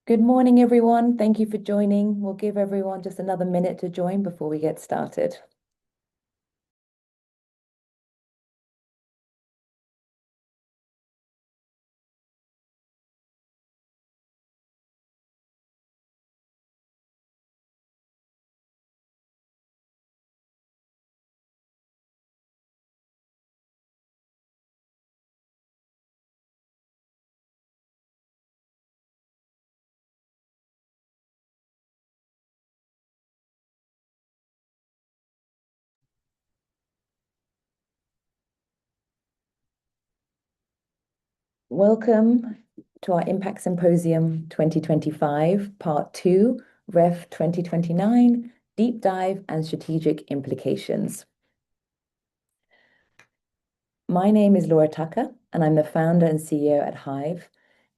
Good morning, everyone. Thank you for joining. We'll give everyone just another minute to join before we get started. Welcome to our Impact Symposium 2025, Part 2, REF 2029, Deep Dive and Strategic Implications. My name is Laura Tucker, and I'm the founder and CEO at Hive.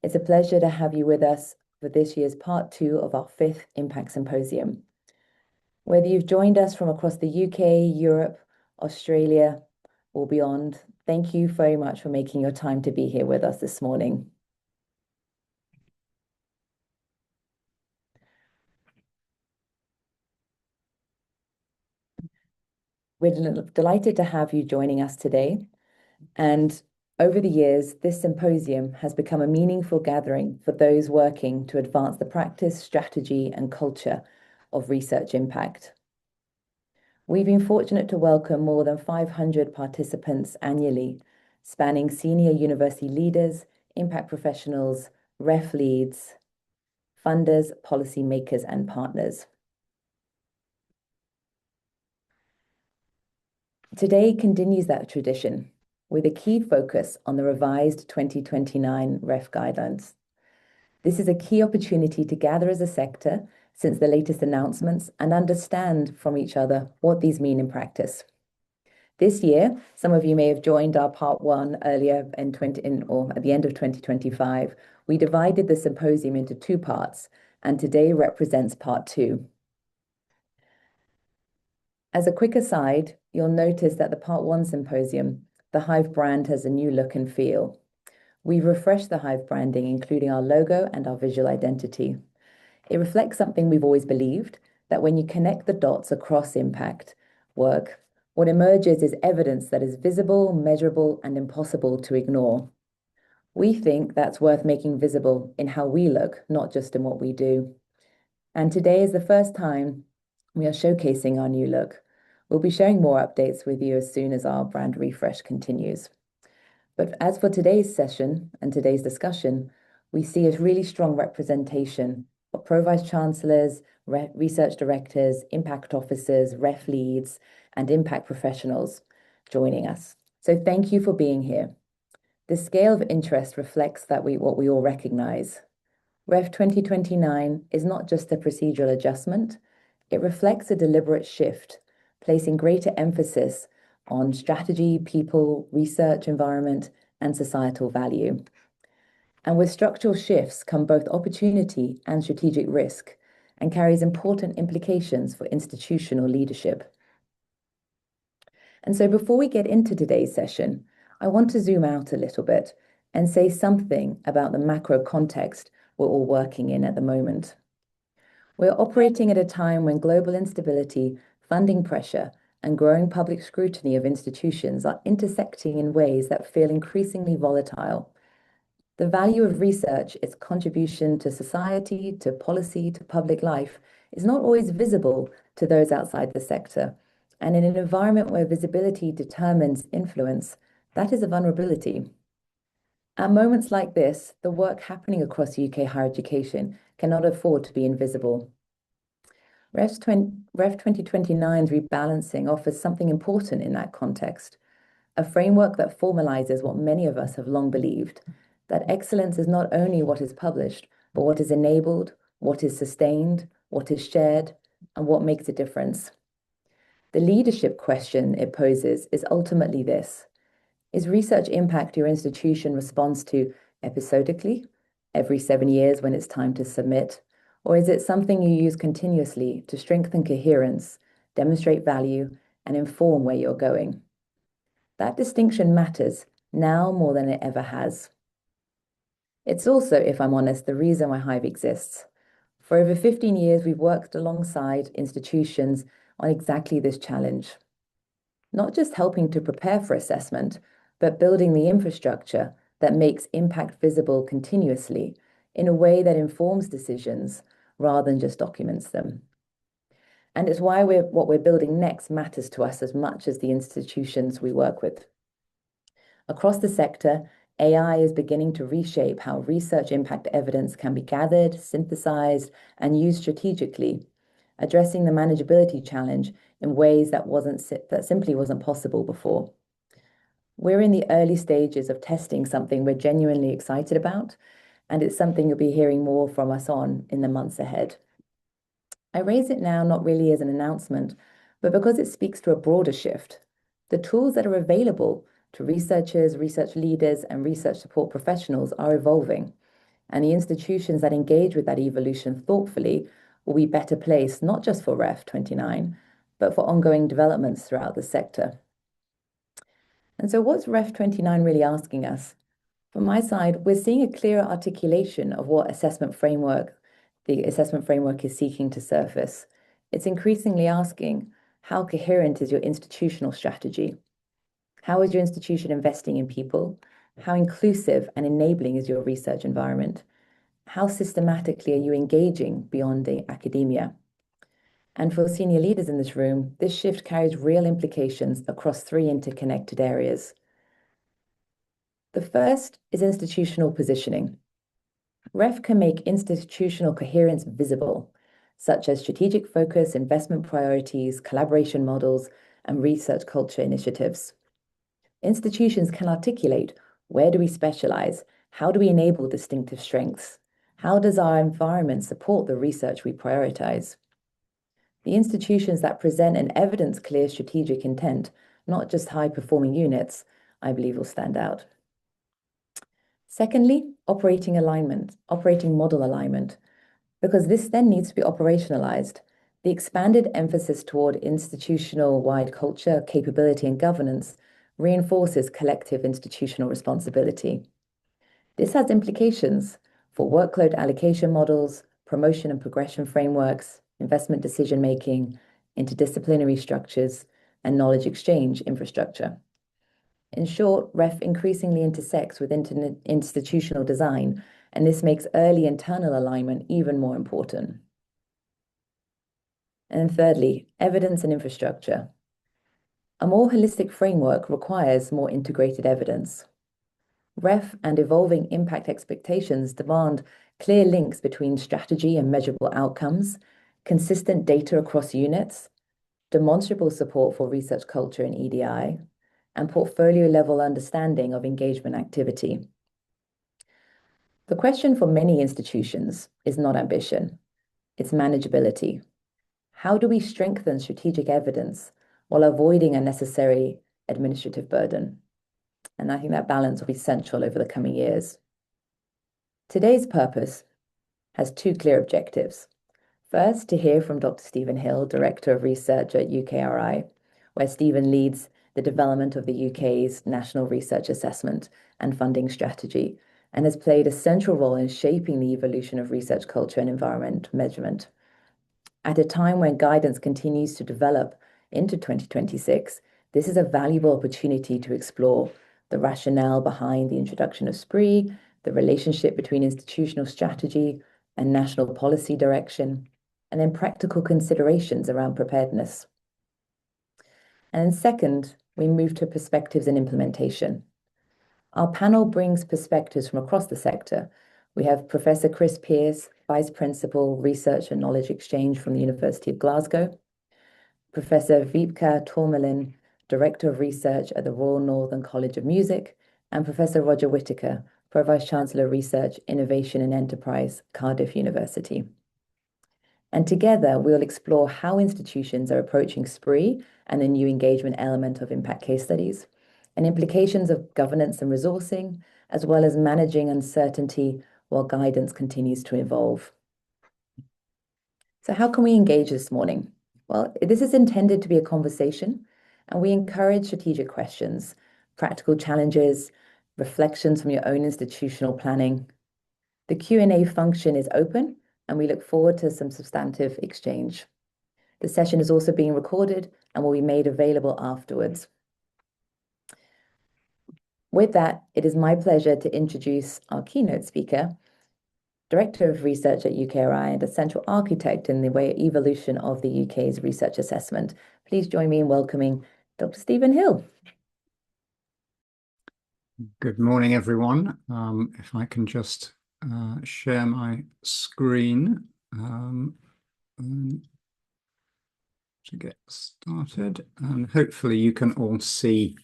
It's a pleasure to have you with us for this year's Part 2 of our 5th Impact Symposium. Whether you've joined us from across the UK, Europe, Australia, or beyond, thank you very much for making your time to be here with us this morning. We're delighted to have you joining us today. And over the years, this symposium has become a meaningful gathering for those working to advance the practice, strategy, and culture of research impact. We've been fortunate to welcome more than 500 participants annually, spanning senior university leaders, impact professionals, ref leads, funders, policymakers, and partners. Today continues that tradition with a key focus on the revised 2029 REF guidelines. This is a key opportunity to gather as a sector since the latest announcements and understand from each other what these mean in practice. This year, some of you may have joined our part 1 earlier or at the end of 2025. We divided the symposium into 2 parts, and today represents part 2. As a quick aside, you'll notice that the part 1 symposium, the Hive brand has a new look and feel. We've refreshed the Hive branding, including our logo and our visual identity. It reflects something we've always believed, that when you connect the dots across impact work, what emerges is evidence that is visible, measurable, and impossible to ignore. We think that's worth making visible in how we look, not just in what we do. And today is the first time we are showcasing our new look. We'll be sharing more updates with you as soon as our brand refresh continues. But as for today's session and today's discussion, we see a really strong representation of Pro-Vice Chancellors, research directors, impact officers, ref leads, and impact professionals joining us. So thank you for being here. The scale of interest reflects what we all recognize. REF 2029 is not just a procedural adjustment, it reflects a deliberate shift, placing greater emphasis on strategy, people, research environment, and societal value. And with structural shifts come both opportunity and strategic risk, and carries important implications for institutional leadership. And so before we get into today's session, I want to zoom out a little bit and say something about the macro context we're all working in at the moment. We're operating at a time when global instability, funding pressure, and growing public scrutiny of institutions are intersecting in ways that feel increasingly volatile. The value of research, its contribution to society, to policy, to public life, is not always visible to those outside the sector. And in an environment where visibility determines influence, that is a vulnerability. At moments like this, the work happening across UK higher education cannot afford to be invisible. REF 2029's rebalancing offers something important in that context, a framework that formalizes what many of us have long believed, that excellence is not only what is published, but what is enabled, what is sustained, what is shared, and what makes a difference. The leadership question it poses is ultimately this: is research impact your institution responds to episodically, every 7 years when it's time to submit, or is it something you use continuously to strengthen coherence, demonstrate value, and inform where you're going? That distinction matters now more than it ever has. It's also, if I'm honest, the reason why Hive exists. For over 15 years, we've worked alongside institutions on exactly this challenge, not just helping to prepare for assessment, but building the infrastructure that makes impact visible continuously in a way that informs decisions rather than just documents them. And it's why what we're building next matters to us as much as the institutions we work with. Across the sector, AI is beginning to reshape how research impact evidence can be gathered, synthesized, and used strategically, addressing the manageability challenge in ways that simply wasn't possible before. We're in the early stages of testing something we're genuinely excited about, and it's something you'll be hearing more from us on in the months ahead. I raise it now not really as an announcement, but because it speaks to a broader shift. The tools that are available to researchers, research leaders, and research support professionals are evolving, and the institutions that engage with that evolution thoughtfully will be better placed not just for REF 29, but for ongoing developments throughout the sector. And so, what's REF 29 really asking us? From my side, we're seeing a clearer articulation of what the assessment framework is seeking to surface. It's increasingly asking, how coherent is your institutional strategy? How is your institution investing in people? How inclusive and enabling is your research environment? How systematically are you engaging beyond the academia? And for senior leaders in this room, this shift carries real implications across three interconnected areas. The first is institutional positioning. REF can make institutional coherence visible, such as strategic focus, investment priorities, collaboration models, and research culture initiatives. Institutions can articulate, where do we specialize? How do we enable distinctive strengths? How does our environment support the research we prioritize? The institutions that present an evidence-clear strategic intent, not just high-performing units, I believe will stand out. Secondly, operating model alignment, because this then needs to be operationalized. The expanded emphasis toward institutional-wide culture, capability, and governance reinforces collective institutional responsibility. This has implications for workload allocation models, promotion and progression frameworks, investment decision-making, interdisciplinary structures, and knowledge exchange infrastructure. In short, REF increasingly intersects with institutional design, and this makes early internal alignment even more important. And then thirdly, evidence and infrastructure. A more holistic framework requires more integrated evidence. REF and evolving impact expectations demand clear links between strategy and measurable outcomes, consistent data across units, demonstrable support for research culture and EDI, and portfolio-level understanding of engagement activity. The question for many institutions is not ambition, it's manageability. How do we strengthen strategic evidence while avoiding unnecessary administrative burden? And I think that balance will be central over the coming years. Today's purpose has two clear objectives. First, to hear from Dr. Stephen Hill, Director of Research at UKRI, where Stephen leads the development of the UK's National Research Assessment and Funding Strategy, and has played a central role in shaping the evolution of research culture and environment measurement. At a time when guidance continues to develop into 2026, this is a valuable opportunity to explore the rationale behind the introduction of SPRE, the relationship between institutional strategy and national policy direction, and then practical considerations around preparedness. And then second, we move to perspectives and implementation. Our panel brings perspectives from across the sector. We have Professor Chris Pearce, Vice Principal, Research and Knowledge Exchange from the University of Glasgow, Professor Wiebke Tourmalin, Director of Research at the Royal Northern College of Music, and Professor Roger Whittaker, Pro-Vice Chancellor Research, Innovation and Enterprise, Cardiff University. And together, we'll explore how institutions are approaching SPRE and the new engagement element of impact case studies, and implications of governance and resourcing, as well as managing uncertainty while guidance continues to evolve. So how can we engage this morning? Well, this is intended to be a conversation, and we encourage strategic questions, practical challenges, reflections from your own institutional planning, The Q&A function is open, and we look forward to some substantive exchange. The session is also being recorded and will be made available afterwards. With that, it is my pleasure to introduce our keynote speaker, Director of Research at UKRI and a central architect in the evolution of the UK's research assessment. Please join me in welcoming Dr. Stephen Hill. Good morning, everyone. If I can just share my screen to get started, and hopefully you can all see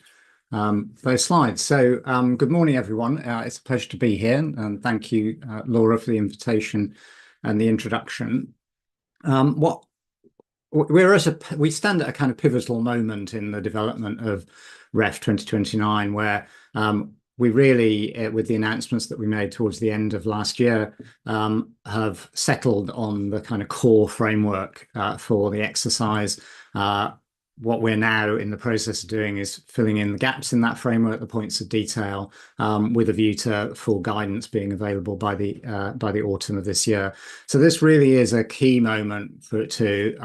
those slides. So good morning, everyone. It's a pleasure to be here, and thank you, Laura, for the invitation and the introduction. We stand at a kind of pivotal moment in the development of REF 2029, where we really, with the announcements that we made towards the end of last year, have settled on the kind of core framework for the exercise. What we're now in the process of doing is filling in the gaps in that framework, the points of detail, with a view to full guidance being available by the autumn of this year. So this really is a key moment for it to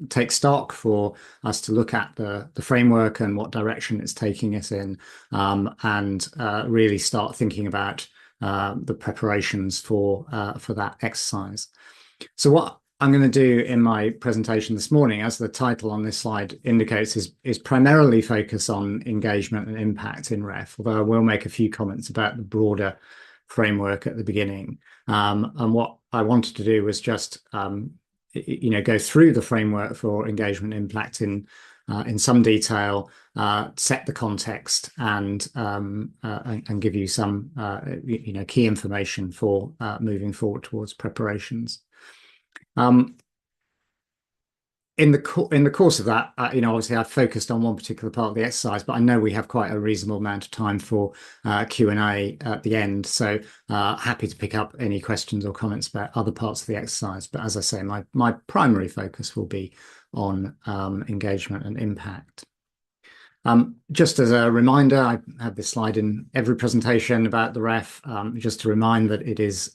take stock, for us to look at the framework and what direction it's taking us in, and really start thinking about the preparations for that exercise. So what I'm going to do in my presentation this morning, as the title on this slide indicates, is primarily focus on engagement and impact in REF, although I will make a few comments about the broader framework at the beginning. And what I wanted to do was just go through the framework for engagement and impact in some detail, set the context, and give you some key information for moving forward towards preparations. In the course of that, obviously I've focused on one particular part of the exercise, but I know we have quite a reasonable amount of time for Q&A at the end. So happy to pick up any questions or comments about other parts of the exercise. But as I say, my primary focus will be on engagement and impact. Just as a reminder, I have this slide in every presentation about the REF, just to remind that it is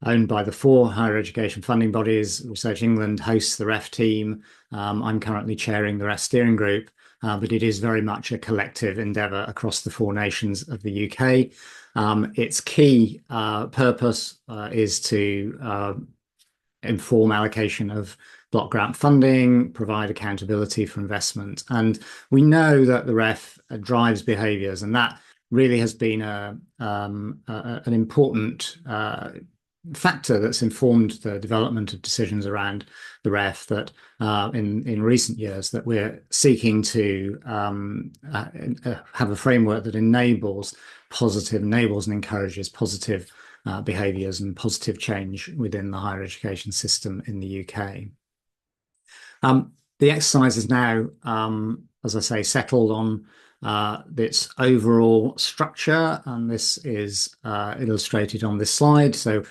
owned by the 4 higher education funding bodies. Research England hosts the REF team. I'm currently chairing the REF steering group, but it is very much a collective endeavour across the 4 nations of the UK. Its key purpose is to inform allocation of block grant funding, provide accountability for investment. And we know that the REF drives behaviours, and that really has been an important factor that's informed the development of decisions around the REF, that in recent years that we're seeking to have a framework that enables and encourages positive behaviours and positive change within the higher education system in the UK. The exercise is now, as I say, settled on its overall structure, and this is illustrated on this slide. So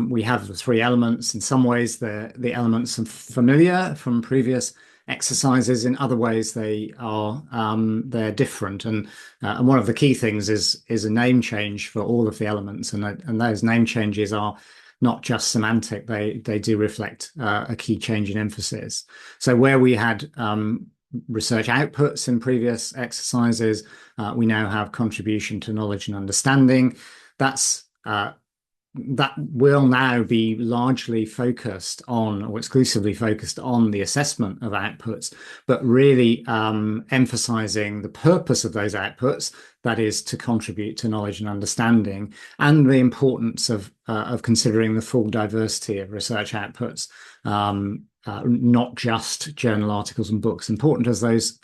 we have the 3 elements. In some ways, the elements are familiar from previous exercises. In other ways, they're different. And one of the key things is a name change for all of the elements, and those name changes are not just semantic. They do reflect a key change in emphasis. So where we had research outputs in previous exercises, we now have contribution to knowledge and understanding. That will now be largely focused on, or exclusively focused on, the assessment of outputs, but really emphasizing the purpose of those outputs, that is to contribute to knowledge and understanding, and the importance of considering the full diversity of research outputs, not just journal articles and books, important as those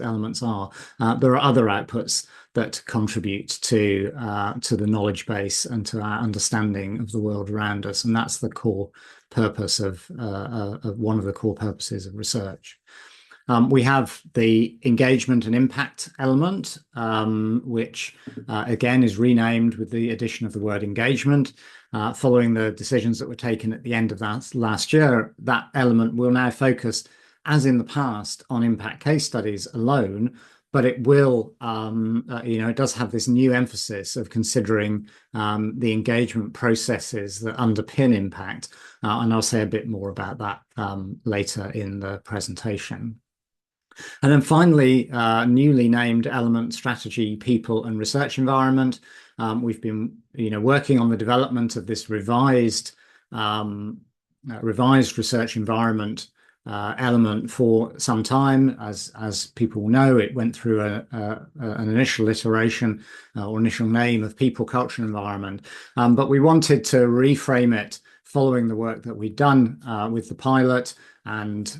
elements are. There are other outputs that contribute to the knowledge base and to our understanding of the world around us, and that's the core purpose of one of the core purposes of research. We have the engagement and impact element, which again is renamed with the addition of the word engagement. Following the decisions that were taken at the end of last year, that element will now focus, as in the past, on impact case studies alone, but it will, it does have this new emphasis of considering the engagement processes that underpin impact. And I'll say a bit more about that later in the presentation. And then finally, newly named element strategy, people and research environment. We've been, working on the development of this revised research environment element for some time. As people know, it went through an initial iteration or initial name of people, culture, and environment. But we wanted to reframe it following the work that we'd done with the pilot and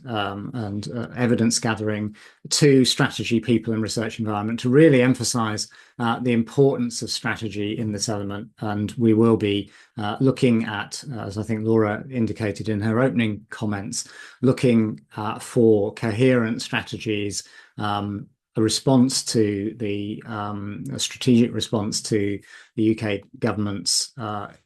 evidence gathering to strategy, people, and research environment to really emphasize the importance of strategy in this element. And we will be looking at, as I think Laura indicated in her opening comments, looking for coherent strategies, a response to a strategic response to the UK government's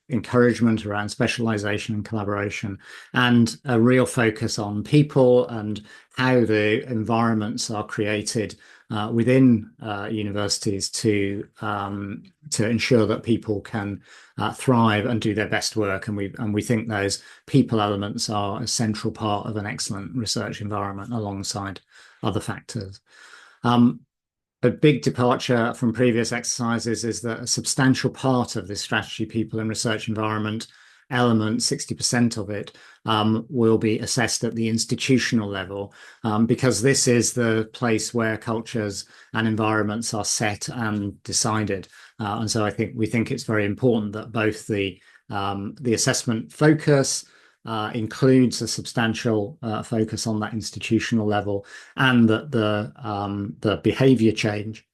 encouragement around specialisation and collaboration, and a real focus on people and how the environments are created within universities to ensure that people can thrive and do their best work. And we think those people elements are a central part of an excellent research environment alongside other factors. A big departure from previous exercises is that a substantial part of this strategy, people and research environment element, 60% of it, will be assessed at the institutional level, because this is the place where cultures and environments are set and decided. And so we think it's very important that both the assessment focus includes a substantial focus on that institutional level, and that the behaviour change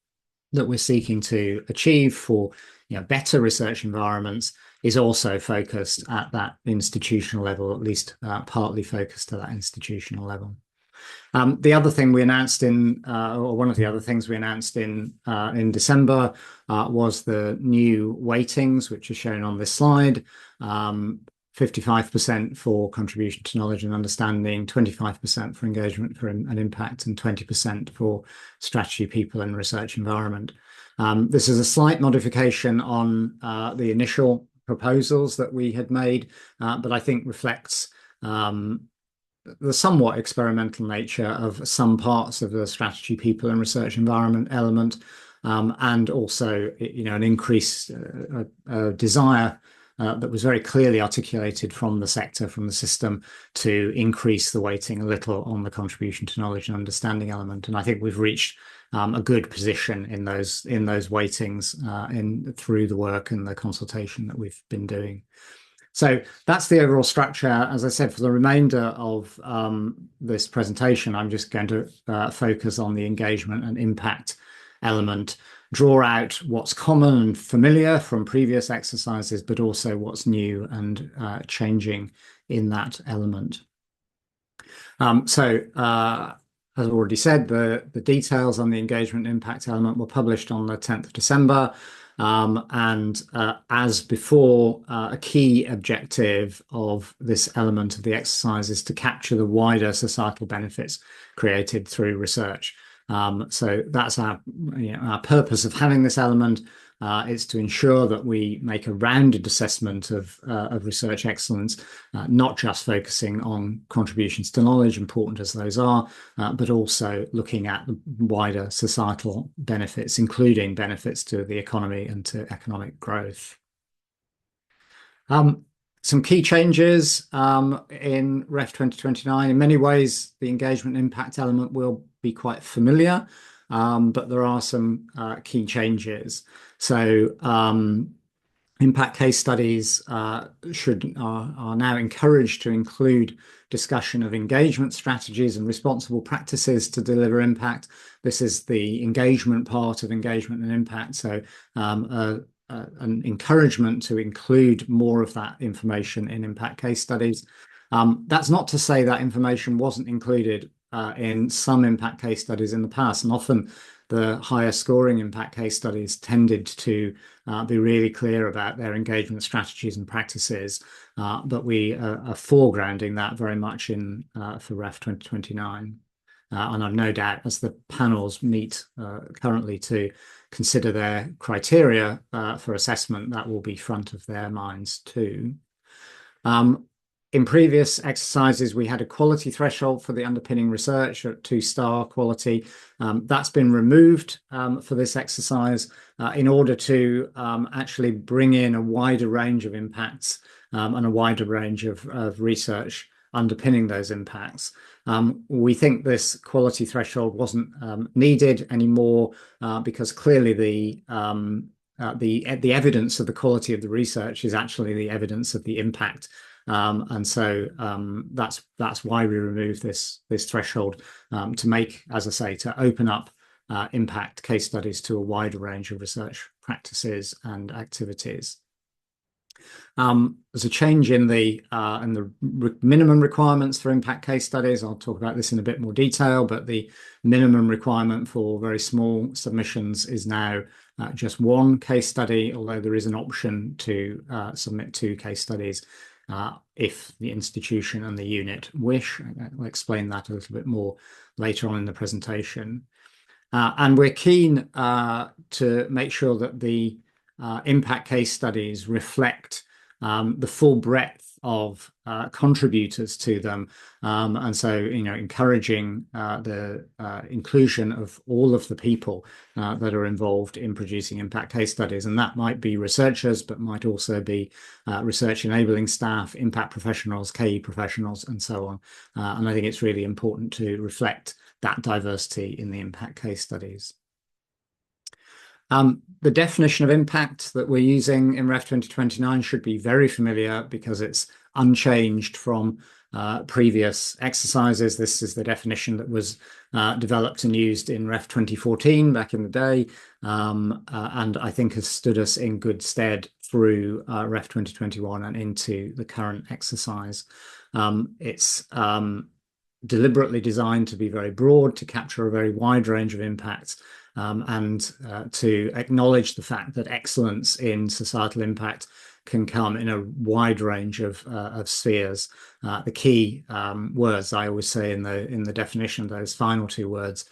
that we're seeking to achieve for better research environments is also focused at that institutional level, at least partly focused to that institutional level. The other thing we announced or one of the other things we announced in December was the new weightings, which are shown on this slide. 55% for contribution to knowledge and understanding, 25% for engagement and impact, and 20% for strategy, people, and research environment. This is a slight modification on the initial proposals that we had made, but I think reflects the somewhat experimental nature of some parts of the strategy, people, and research environment element, and also, an increased desire that was very clearly articulated from the sector, from the system, to increase the weighting a little on the contribution to knowledge and understanding element. And I think we've reached a good position in those weightings through the work and the consultation that we've been doing. So that's the overall structure. As I said, for the remainder of this presentation, I'm just going to focus on the engagement and impact element, draw out what's common and familiar from previous exercises, but also what's new and changing in that element. As I already said, the details on the engagement impact element were published on the 10th of December. As before, a key objective of this element of the exercise is to capture the wider societal benefits created through research. So that's our purpose of having this element. Is to ensure that we make a rounded assessment of research excellence, not just focusing on contributions to knowledge, important as those are, but also looking at the wider societal benefits, including benefits to the economy and to economic growth. Some key changes in REF 2029. In many ways, the engagement impact element will be quite familiar, but there are some key changes. So impact case studies are now encouraged to include discussion of engagement strategies and responsible practices to deliver impact. This is the engagement part of engagement and impact. So an encouragement to include more of that information in impact case studies. That's not to say that information wasn't included in some impact case studies in the past, and often the higher scoring impact case studies tended to be really clear about their engagement strategies and practices, but we are foregrounding that very much for REF 2029. And I've no doubt as the panels meet currently to consider their criteria for assessment, that will be front of their minds too. Um, in previous exercises, we had a quality threshold for the underpinning research at 2-star quality. That's been removed for this exercise in order to actually bring in a wider range of impacts and a wider range of research underpinning those impacts. We think this quality threshold wasn't needed anymore because clearly the evidence of the quality of the research is actually the evidence of the impact. And so that's why we remove this threshold to make, as I say, to open up impact case studies to a wider range of research practices and activities. There's a change in the minimum requirements for impact case studies. I'll talk about this in a bit more detail, but the minimum requirement for very small submissions is now just one case study, although there is an option to submit 2 case studies if the institution and the unit wish. I'll explain that a little bit more later on in the presentation. And we're keen to make sure that the impact case studies reflect the full breadth of contributors to them. And so, encouraging the inclusion of all of the people that are involved in producing impact case studies. And that might be researchers, but might also be research enabling staff, impact professionals, KE professionals, and so on. And I think it's really important to reflect that diversity in the impact case studies. The definition of impact that we're using in REF 2029 should be very familiar because it's unchanged from previous exercises. This is the definition that was developed and used in REF 2014 back in the day, and I think has stood us in good stead through REF 2021 and into the current exercise. It's deliberately designed to be very broad, to capture a very wide range of impacts, and to acknowledge the fact that excellence in societal impact can come in a wide range of spheres. The key words I always say in the definition, those final 2 words,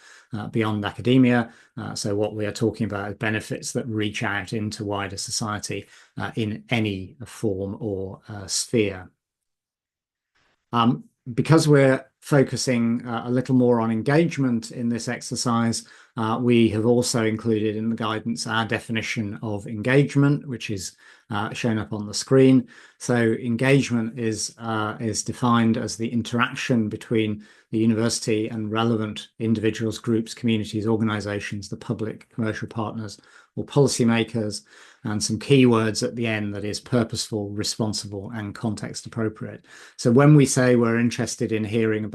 beyond academia. So what we are talking about is benefits that reach out into wider society in any form or sphere. Because we're focusing a little more on engagement in this exercise, we have also included in the guidance our definition of engagement, which is shown up on the screen. So engagement is defined as the interaction between the university and relevant individuals, groups, communities, organizations, the public, commercial partners, or policymakers, and some keywords at the end, that is purposeful, responsible, and context appropriate. So when we say we're interested in hearing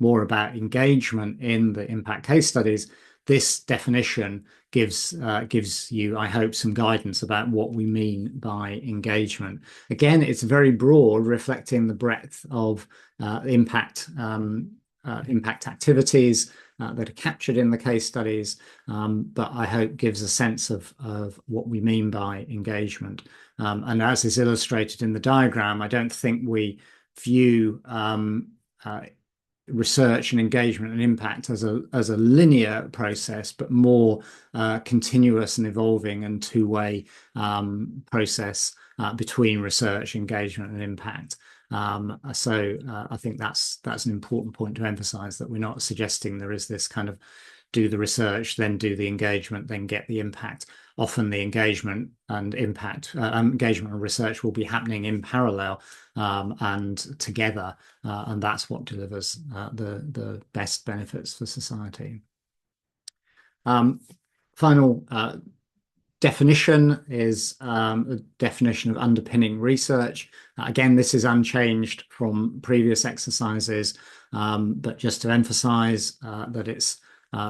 more about engagement in the impact case studies, this definition gives you, I hope, some guidance about what we mean by engagement. Again, it's very broad, reflecting the breadth of impact activities that are captured in the case studies, but I hope gives a sense of what we mean by engagement. And as is illustrated in the diagram, I don't think we view research and engagement and impact as a linear process, but more continuous and evolving and 2-way process between research, engagement, and impact. So I think that's an important point to emphasize, that we're not suggesting there is this kind of do the research, then do the engagement, then get the impact. Often the engagement and research will be happening in parallel and together, and that's what delivers the best benefits for society. Final definition is a definition of underpinning research. Again, this is unchanged from previous exercises, but just to emphasize that it's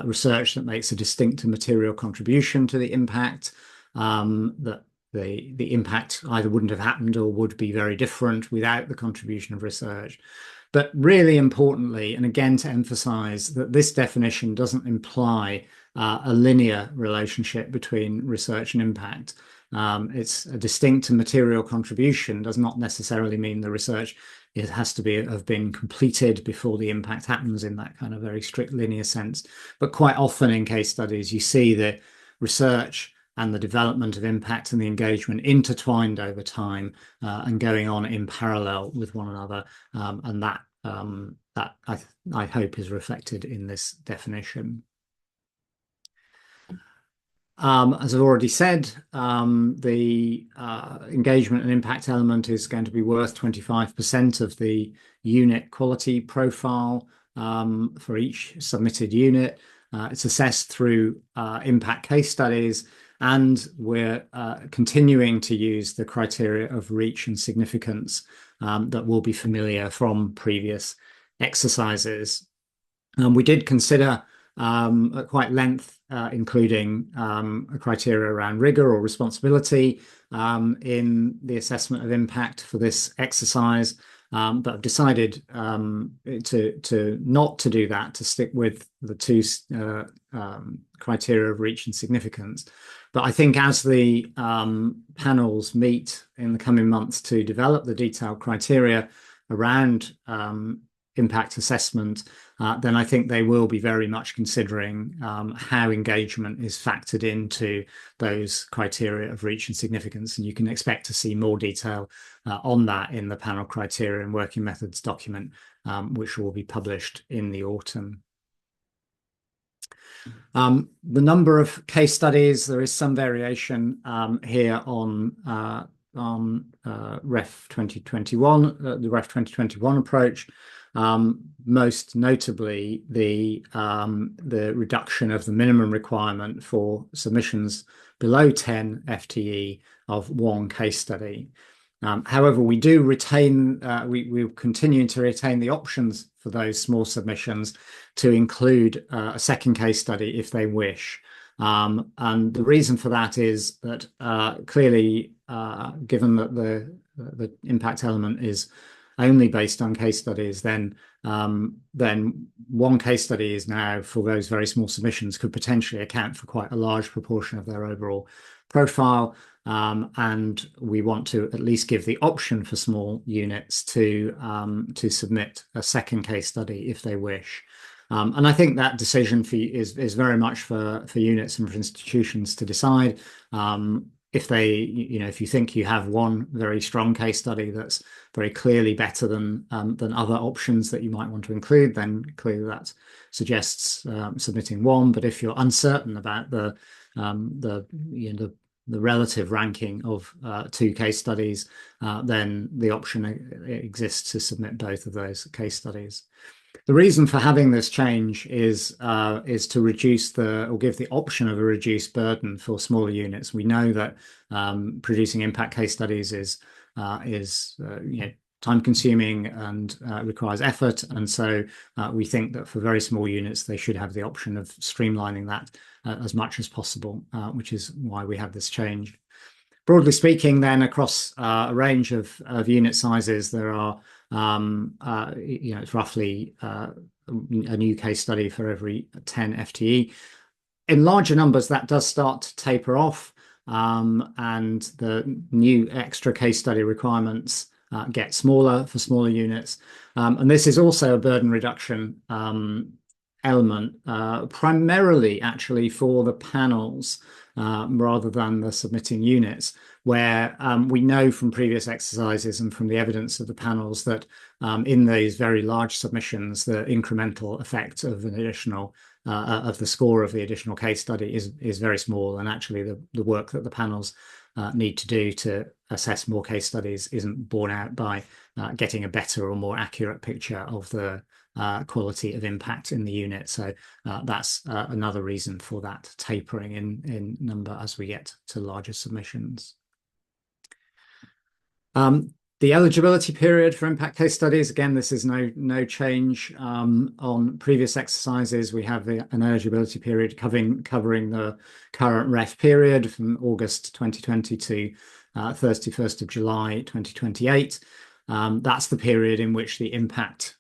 research that makes a distinct and material contribution to the impact, that the impact either wouldn't have happened or would be very different without the contribution of research. But really importantly, and again to emphasize, that this definition doesn't imply a linear relationship between research and impact, It's a distinct and material contribution does not necessarily mean the research it has to have been completed before the impact happens in that kind of very strict linear sense. But quite often in case studies, you see the research and the development of impact and the engagement intertwined over time and going on in parallel with one another. And that I hope is reflected in this definition. As I've already said, the engagement and impact element is going to be worth 25% of the unit quality profile for each submitted unit. It's assessed through impact case studies, and we're continuing to use the criteria of reach and significance that will be familiar from previous exercises. We did consider at quite length, including a criteria around rigor or responsibility in the assessment of impact for this exercise, but I've decided to not to do that, to stick with the two criteria of reach and significance. But I think as the panels meet in the coming months to develop the detailed criteria around impact assessment, then I think they will be very much considering how engagement is factored into those criteria of reach and significance. And you can expect to see more detail on that in the panel criteria and working methods document, which will be published in the autumn. The number of case studies, there is some variation here on REF 2021, the REF 2021 approach. Most notably, the reduction of the minimum requirement for submissions below 10 FTE of one case study. However, we do retain, we're continuing to retain the options for those small submissions to include a second case study if they wish. And the reason for that is that clearly, given that the impact element is only based on case studies, then one case study is now, for those very small submissions, could potentially account for quite a large proportion of their overall profile. And we want to at least give the option for small units to submit a second case study if they wish. And I think that decision is very much for units and for institutions to decide. If if you think you have one very strong case study that's very clearly better than other options that you might want to include, then clearly that suggests submitting one. But if you're uncertain about the relative ranking of two case studies, then the option exists to submit both of those case studies. The reason for having this change is to reduce or give the option of a reduced burden for smaller units. We know that producing impact case studies is time consuming and requires effort. And so we think that for very small units, they should have the option of streamlining that as much as possible, which is why we have this change. Broadly speaking, then across a range of unit sizes, there are it's roughly a new case study for every 10 FTE. In larger numbers, that does start to taper off, and the new extra case study requirements get smaller for smaller units. And this is also a burden reduction element, primarily actually for the panels rather than the submitting units, where we know from previous exercises and from the evidence of the panels that in these very large submissions, the incremental effect of an additional of the score of the additional case study is very small, and actually the work that the panels need to do to assess more case studies isn't borne out by getting a better or more accurate picture of the quality of impact in the unit. So that's another reason for that tapering in number as we get to larger submissions. The eligibility period for impact case studies, again, this is no change on previous exercises. We have an eligibility period covering the current REF period from August 2020 to 31st of July 2028. That's the period in which the impact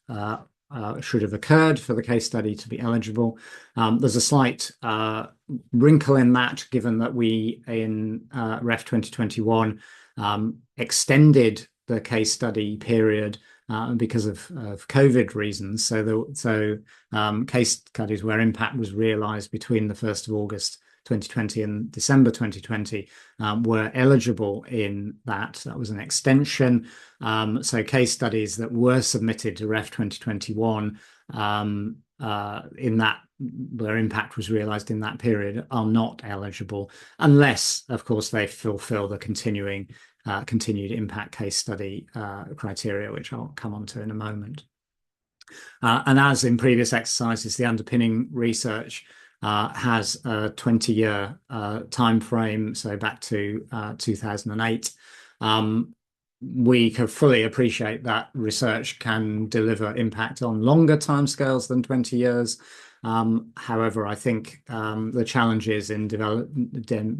should have occurred for the case study to be eligible. There's a slight wrinkle in that, given that we in Ref 2021 extended the case study period because of COVID reasons. So case studies where impact was realised between the 1st of August 2020 and December 2020 were eligible in that. That was an extension. So case studies that were submitted to Ref 2021 in that where impact was realised in that period are not eligible unless, of course, they fulfil the continued impact case study criteria, which I'll come on to in a moment. And as in previous exercises, the underpinning research has a 20-year time frame, so back to 2008. We can fully appreciate that research can deliver impact on longer timescales than 20 years. However, I think the challenges in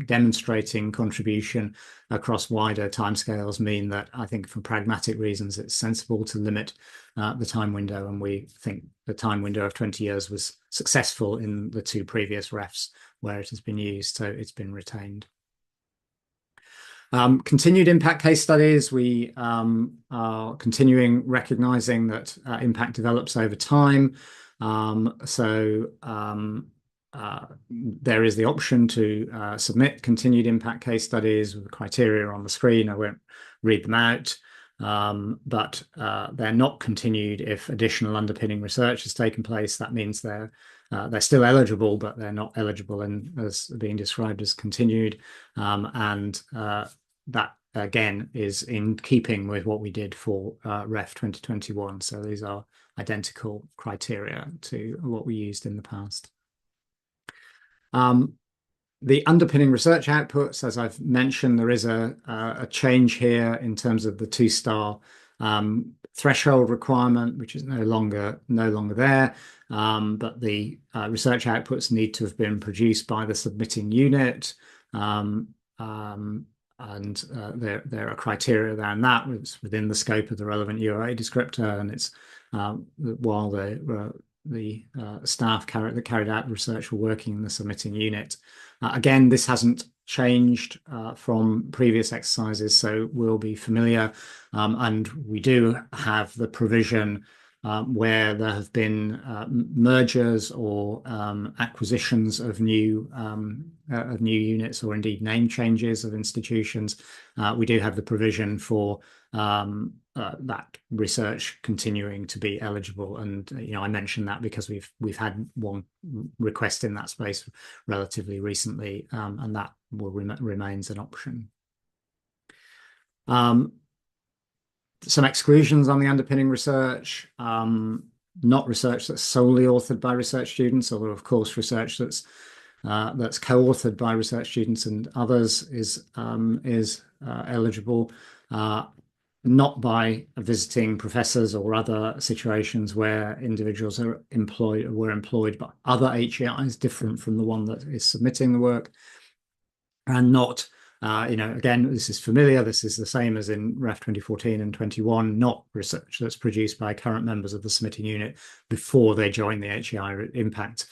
demonstrating contribution across wider timescales mean that I think for pragmatic reasons it's sensible to limit the time window, and we think the time window of 20 years was successful in the 2 previous refs where it has been used, so it's been retained. Continued impact case studies, we are continuing recognizing that impact develops over time. There is the option to submit continued impact case studies with the criteria on the screen. I won't read them out, but they're not continued if additional underpinning research has taken place. That means they're still eligible, but they're not eligible and as being described as continued. That again is in keeping with what we did for Ref 2021. So these are identical criteria to what we used in the past. The underpinning research outputs, as I've mentioned, there is a change here in terms of the 2-star threshold requirement, which is no longer there. But the research outputs need to have been produced by the submitting unit. And there are criteria around that. It's within the scope of the relevant URA descriptor, and it's while the staff that carried out the research were working in the submitting unit. Again, this hasn't changed from previous exercises, so we'll be familiar. And we do have the provision where there have been mergers or acquisitions of new units, or indeed name changes of institutions. We do have the provision for that research continuing to be eligible, and I mentioned that because we've had one request in that space relatively recently, and that remains an option. Some exclusions on the underpinning research, not research that's solely authored by research students, although of course research that's co-authored by research students and others is eligible, not by visiting professors or other situations where individuals were employed by other HEIs different from the one that is submitting the work, and not again, this is familiar. This is the same as in Ref 2014 and 21, not research that's produced by current members of the submitting unit before they join the HEI impact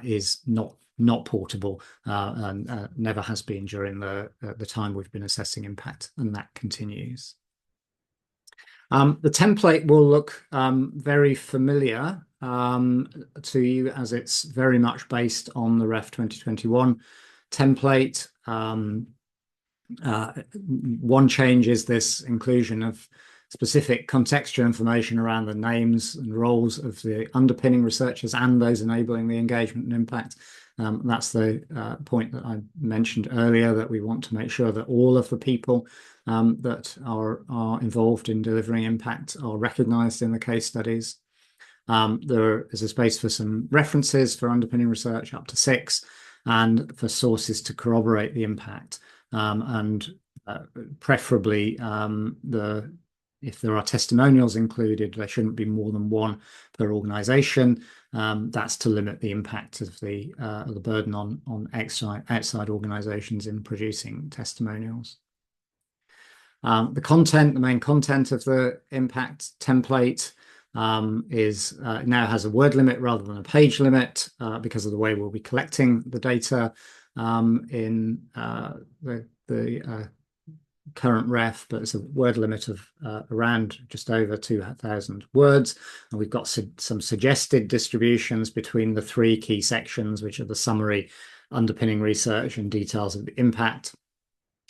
is not portable and never has been during the time we've been assessing impact, and that continues. The template will look very familiar to you, as it's very much based on the Ref 2021 template. One change is this inclusion of specific contextual information around the names and roles of the underpinning researchers and those enabling the engagement and impact. That's the point that I mentioned earlier, that we want to make sure that all of the people that are involved in delivering impact are recognised in the case studies. There is a space for some references for underpinning research, up to 6, and for sources to corroborate the impact. Preferably, if there are testimonials included, there shouldn't be more than 1 per organisation. That's to limit the impact of the burden on outside organisations in producing testimonials. The main content of the impact template is now has a word limit rather than a page limit because of the way we'll be collecting the data in the current ref, but it's a word limit of around just over 2,000 words. And we've got some suggested distributions between the three key sections, which are the summary, underpinning research, and details of the impact.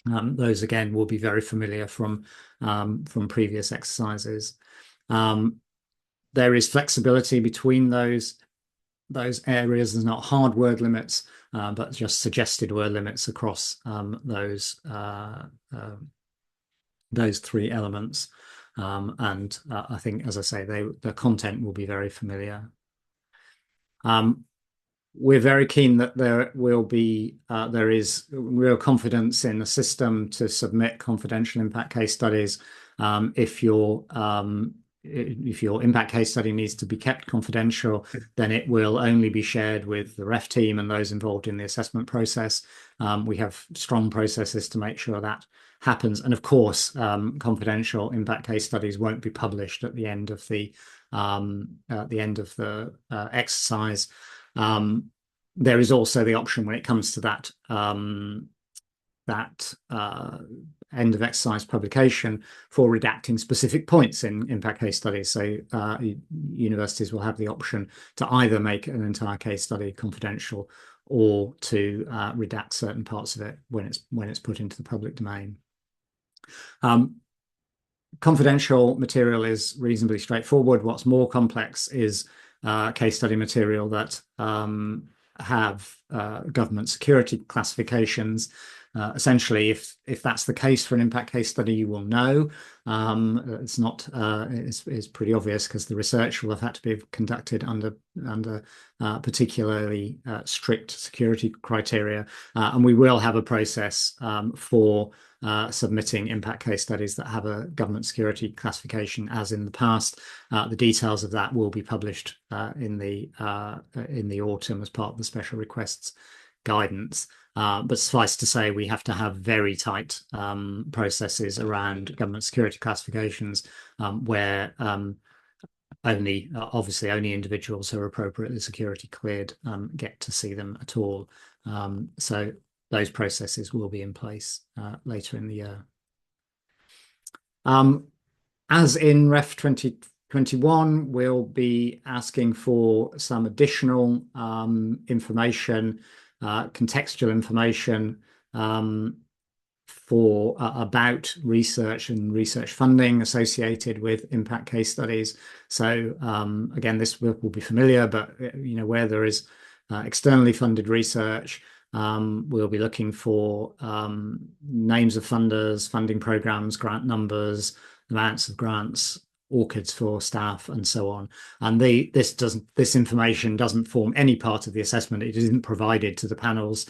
Those again will be very familiar from previous exercises. There is flexibility between those areas. There's not hard word limits, but just suggested word limits across those three elements. And I think, as I say, the content will be very familiar. We're very keen that there is real confidence in the system to submit confidential impact case studies. If your impact case study needs to be kept confidential, then it will only be shared with the ref team and those involved in the assessment process. We have strong processes to make sure that happens. And of course, confidential impact case studies won't be published at the end of the exercise. There is also the option when it comes to that end of exercise publication for redacting specific points in impact case studies. So universities will have the option to either make an entire case study confidential or to redact certain parts of it when it's put into the public domain. Confidential material is reasonably straightforward. What's more complex is case study material that have government security classifications. Essentially, if that's the case for an impact case study, you will know. It's not. It's pretty obvious because the research will have had to be conducted under particularly strict security criteria, and we will have a process for submitting impact case studies that have a government security classification, as in the past. The details of that will be published in the autumn as part of the special requests guidance. But suffice to say, we have to have very tight processes around government security classifications, where obviously only individuals who are appropriately security cleared get to see them at all. So those processes will be in place later in the year. As in Ref 2021, we'll be asking for some additional information, contextual information about research and research funding associated with impact case studies. So again, this will be familiar, but where there is externally funded research, we'll be looking for names of funders, funding programs, grant numbers, amounts of grants, ORCIDs for staff, and so on. And this information doesn't form any part of the assessment. It isn't provided to the panels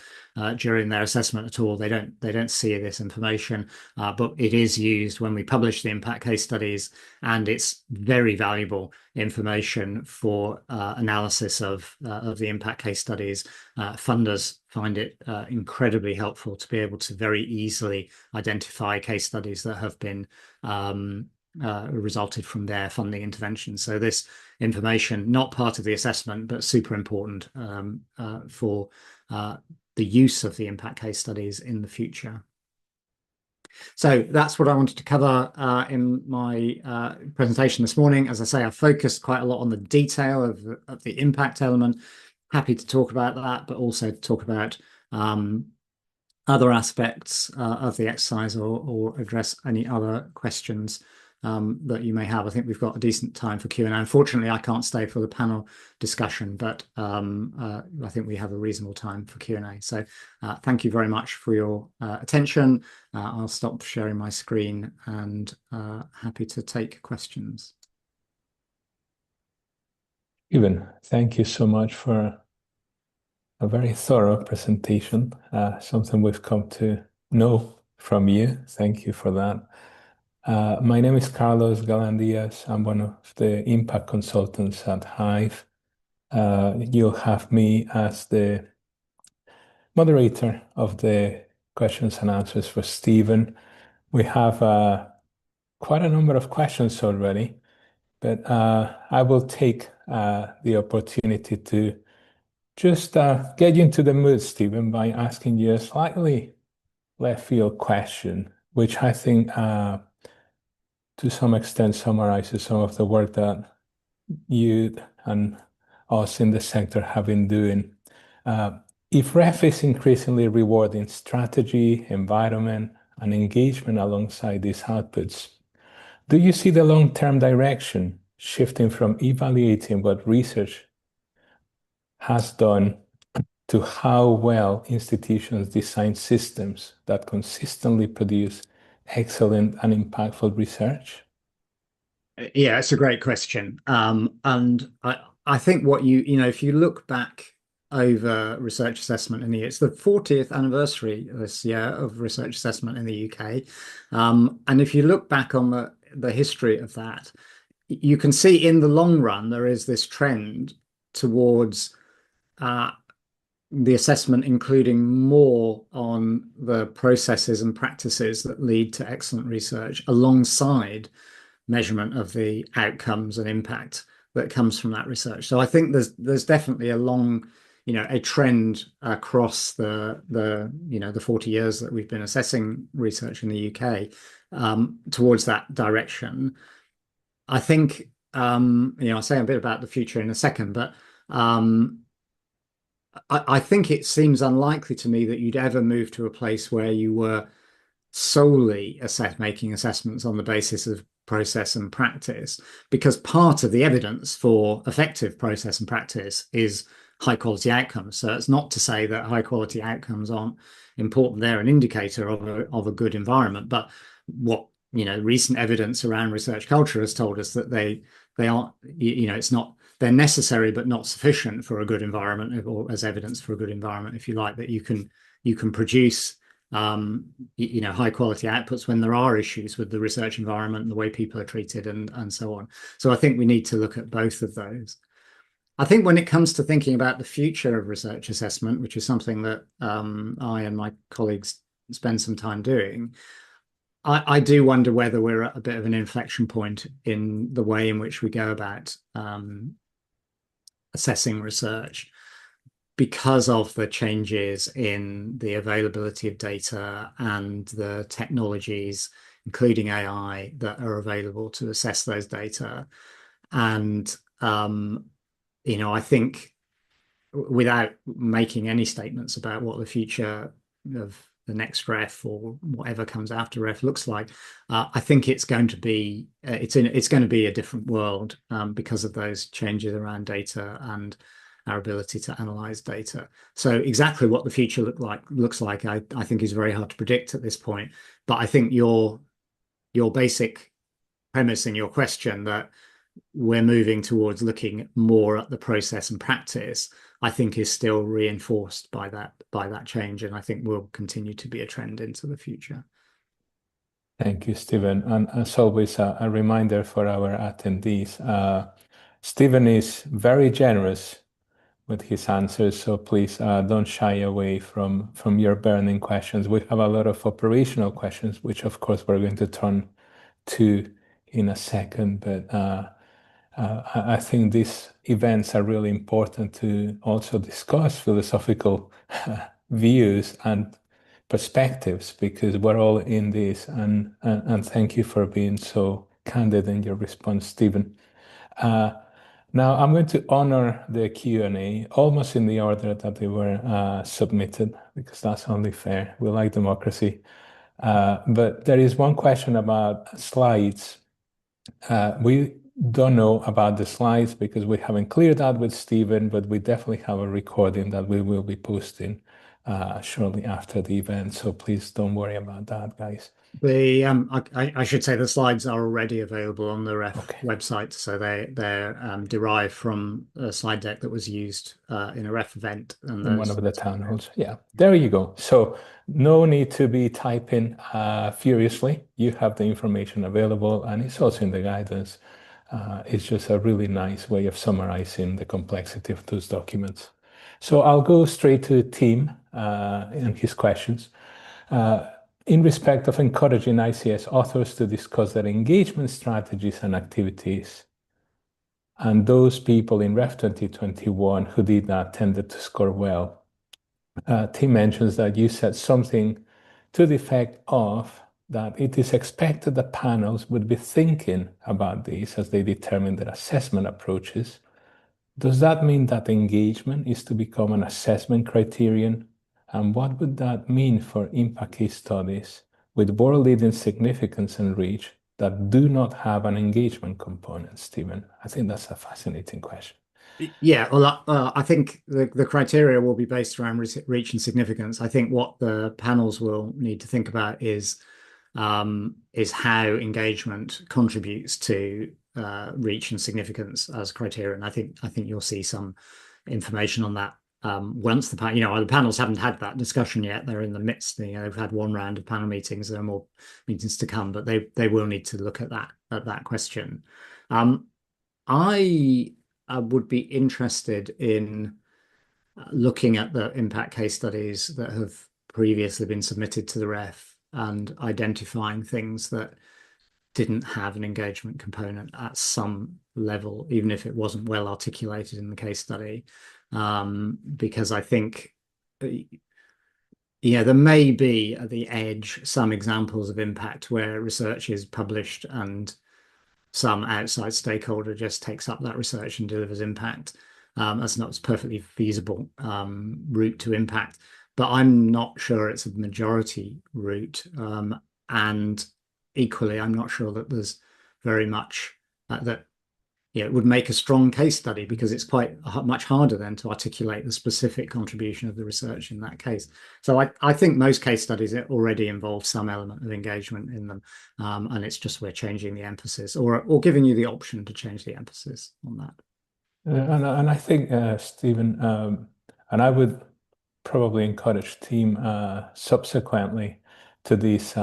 during their assessment at all. They don't see this information, but it is used when we publish the impact case studies, and it's very valuable information for analysis of the impact case studies. Funders find it incredibly helpful to be able to very easily identify case studies that have been resulted from their funding intervention. So this information, not part of the assessment, but super important for the use of the impact case studies in the future. So that's what I wanted to cover in my presentation this morning. As I say, I focused quite a lot on the detail of the impact element. Happy to talk about that, but also to talk about other aspects of the exercise or address any other questions that you may have. I think we've got a decent time for Q&A. Unfortunately, I can't stay for the panel discussion, but I think we have a reasonable time for Q&A. So thank you very much for your attention. I'll stop sharing my screen and happy to take questions. Stephen, thank you so much for a very thorough presentation, something we've come to know from you. Thank you for that. My name is Carlos Galandias. I'm one of the impact consultants at Hive. You'll have me as the moderator of the questions and answers for Stephen. We have quite a number of questions already. but I will take the opportunity to just get you into the mood, Stephen, by asking you a slightly left field question, which I think to some extent summarizes some of the work that you and us in the sector have been doing. Uh, if REF is increasingly rewarding strategy, environment, and engagement alongside these outputs, do you see the long-term direction shifting from evaluating what research has done to how well institutions design systems that consistently produce excellent and impactful research? Yeah, it's a great question. And I think what if you look back over research assessment in the year, it's the 40th anniversary this year of research assessment in the UK. And if you look back on the history of that, you can see in the long run there is this trend towards uh, the assessment including more on the processes and practices that lead to excellent research alongside measurement of the outcomes and impact that comes from that research. So I think there's definitely a trend across the 40 years that we've been assessing research in the UK towards that direction. I think I'll say a bit about the future in a second, but I think it seems unlikely to me that you'd ever move to a place where you were solely making assessments on the basis of process and practice, because part of the evidence for effective process and practice is high quality outcomes. So it's not to say that high quality outcomes aren't important. They're an indicator of a good environment. But what recent evidence around research culture has told us that they aren't, it's not, they're necessary but not sufficient for a good environment, or as evidence for a good environment, if you like, that you can produce high quality outputs when there are issues with the research environment and the way people are treated and so on. So I think we need to look at both of those. I think when it comes to thinking about the future of research assessment, which is something that I and my colleagues spend some time doing, I do wonder whether we're at a bit of an inflection point in the way in which we go about assessing research, because of the changes in the availability of data and the technologies, including AI, that are available to assess those data. And I think, without making any statements about what the future of the next ref or whatever comes after ref looks like, I think it's going to be it's going to be a different world because of those changes around data and our ability to analyze data. So exactly what the future looks like, I think is very hard to predict at this point. But I think your basic premise in your question, that we're moving towards looking more at the process and practice, I think is still reinforced by that change, and I think will continue to be a trend into the future. Thank you, Stephen. And as always, a reminder for our attendees. Stephen is very generous with his answers, so please don't shy away from your burning questions. We have a lot of operational questions, which of course we're going to turn to in a second, but I think these events are really important to also discuss philosophical views and perspectives, because we're all in this, and thank you for being so candid in your response, Stephen. Now I'm going to honor the Q&A almost in the order that they were submitted, because that's only fair. We like democracy. But there is one question about slides. We don't know about the slides because we haven't cleared that with Stephen, but we definitely have a recording that we will be posting shortly after the event. So please don't worry about that, guys. I should say the slides are already available on the ref Okay. website, so they're derived from a slide deck that was used in a ref event. And In one of the town halls. Yeah, there you go. So no need to be typing furiously. You have the information available, and it's also in the guidance. It's just a really nice way of summarizing the complexity of those documents. So I'll go straight to Tim and his questions. In respect of encouraging ICS authors to discuss their engagement strategies and activities, And those people in Ref 2021 who did that tended to score well. Tim mentions that you said something to the effect of that it is expected that panels would be thinking about these as they determine their assessment approaches. Does that mean that engagement is to become an assessment criterion? And what would that mean for impact case studies with world-leading significance and reach that do not have an engagement component, Stephen? I think that's a fascinating question. Yeah, well, I think the criteria will be based around reach and significance. I think what the panels will need to think about is how engagement contributes to reach and significance as criteria. And I think you'll see some information on that once the panels haven't had that discussion yet. They're in the midst. They've had one round of panel meetings. There are more meetings to come, but they will need to look at that question. I would be interested in looking at the impact case studies that have previously been submitted to the ref and identifying things that didn't have an engagement component at some level, even if it wasn't well articulated in the case study. Because I think, there may be at the edge some examples of impact where research is published and some outside stakeholder just takes up that research and delivers impact. That's not a perfectly feasible route to impact, but I'm not sure it's a majority route. And equally, I'm not sure that there's very much that it would make a strong case study because it's quite much harder then to articulate the specific contribution of the research in that case. So I think most case studies already involve some element of engagement in them, and it's just we're changing the emphasis or giving you the option to change the emphasis on that. And I think, Stephen, and I would probably encourage Team subsequently to this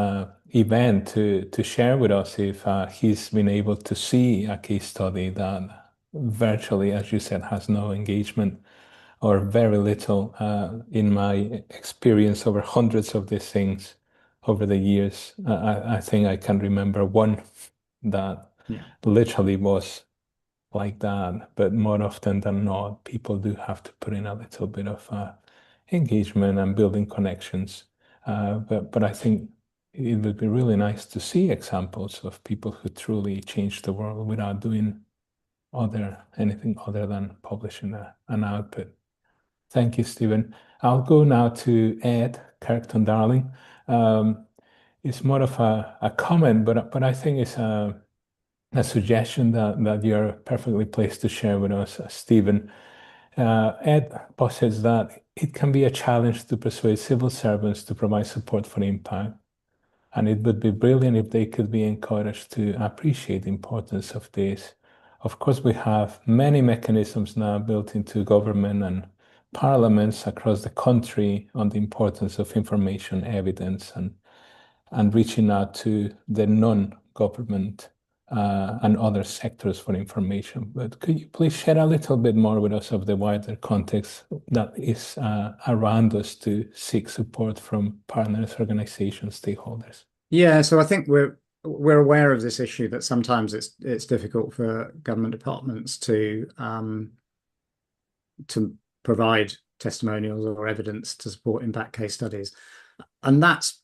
event to share with us if he's been able to see a case study that virtually, as you said, has no engagement or very little. In my experience over hundreds of these things over the years, I think I can remember one that literally was like that, but more often than not, people do have to put in a little bit of engagement and building connections. But I think it would be really nice to see examples of people who truly changed the world without doing anything other than publishing an output. Thank you, Stephen. I'll go now to Ed Kirkton-Darling. It's more of a comment, but I think it's a suggestion that you're perfectly placed to share with us, Stephen. Ed posits that it can be a challenge to persuade civil servants to provide support for impact, and it would be brilliant if they could be encouraged to appreciate the importance of this. Of course, we have many mechanisms now built into government and parliaments across the country on the importance of information, evidence, and reaching out to the non-government and other sectors for information. But could you please share a little bit more with us of the wider context that is around us to seek support from partners, organizations, stakeholders? Yeah, so I think we're aware of this issue that sometimes it's difficult for government departments to provide testimonials or evidence to support impact case studies, and that's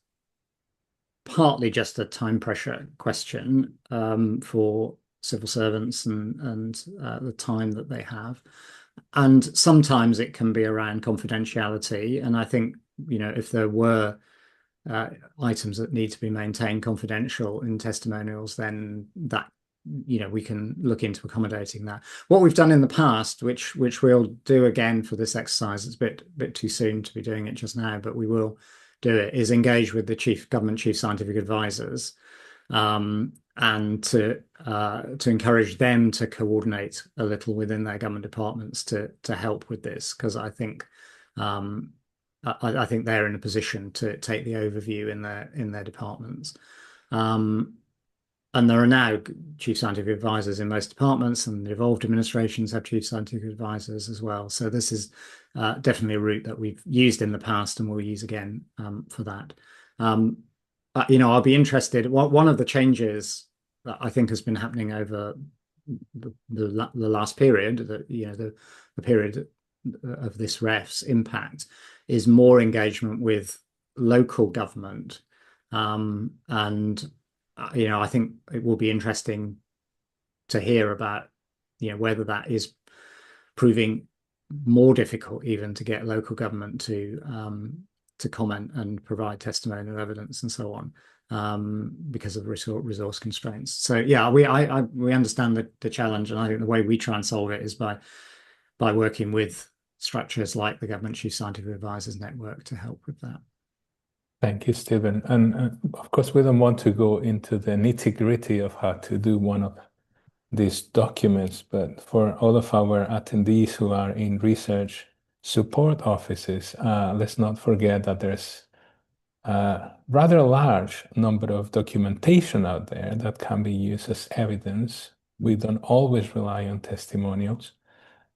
partly just a time pressure question for civil servants and the time that they have. And sometimes it can be around confidentiality. And I think, if there were items that need to be maintained confidential in testimonials, then that, we can look into accommodating that. What we've done in the past, which we'll do again for this exercise, it's a bit too soon to be doing it just now, but we will do it, is engage with the government chief scientific advisors and to encourage them to coordinate a little within their government departments to help with this, because I think they're in a position to take the overview in their departments. And there are now chief scientific advisors in most departments, and the devolved administrations have chief scientific advisors as well. So this is definitely a route that we've used in the past and will use again for that. I'll be interested. One of the changes that I think has been happening over the last period, the period of this ref's impact, is more engagement with local government. And I think it will be interesting to hear about whether that is proving more difficult even to get local government to comment and provide testimonial evidence and so on, because of resource constraints. So yeah, we understand the challenge, and I think the way we try and solve it is by working with structures like the Government Chief Scientific Advisors Network to help with that. Thank you, Stephen. And of course, we don't want to go into the nitty-gritty of how to do one of these documents, but for all of our attendees who are in research support offices, let's not forget that there's a rather large number of documentation out there that can be used as evidence. We don't always rely on testimonials,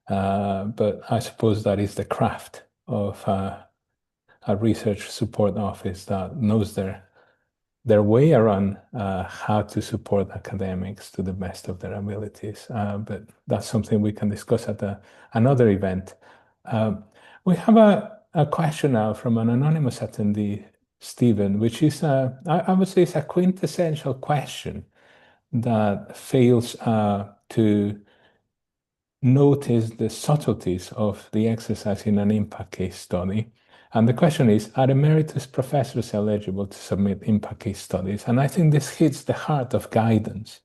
but I suppose that is the craft of a research support office that knows their way around how to support academics to the best of their abilities. But that's something we can discuss at another event. We have a question now from an anonymous attendee, Stephen, which is, I would say, it's a quintessential question that fails to notice the subtleties of the exercise in an impact case study. And the question is, are emeritus professors eligible to submit impact case studies? And I think this hits the heart of guidance,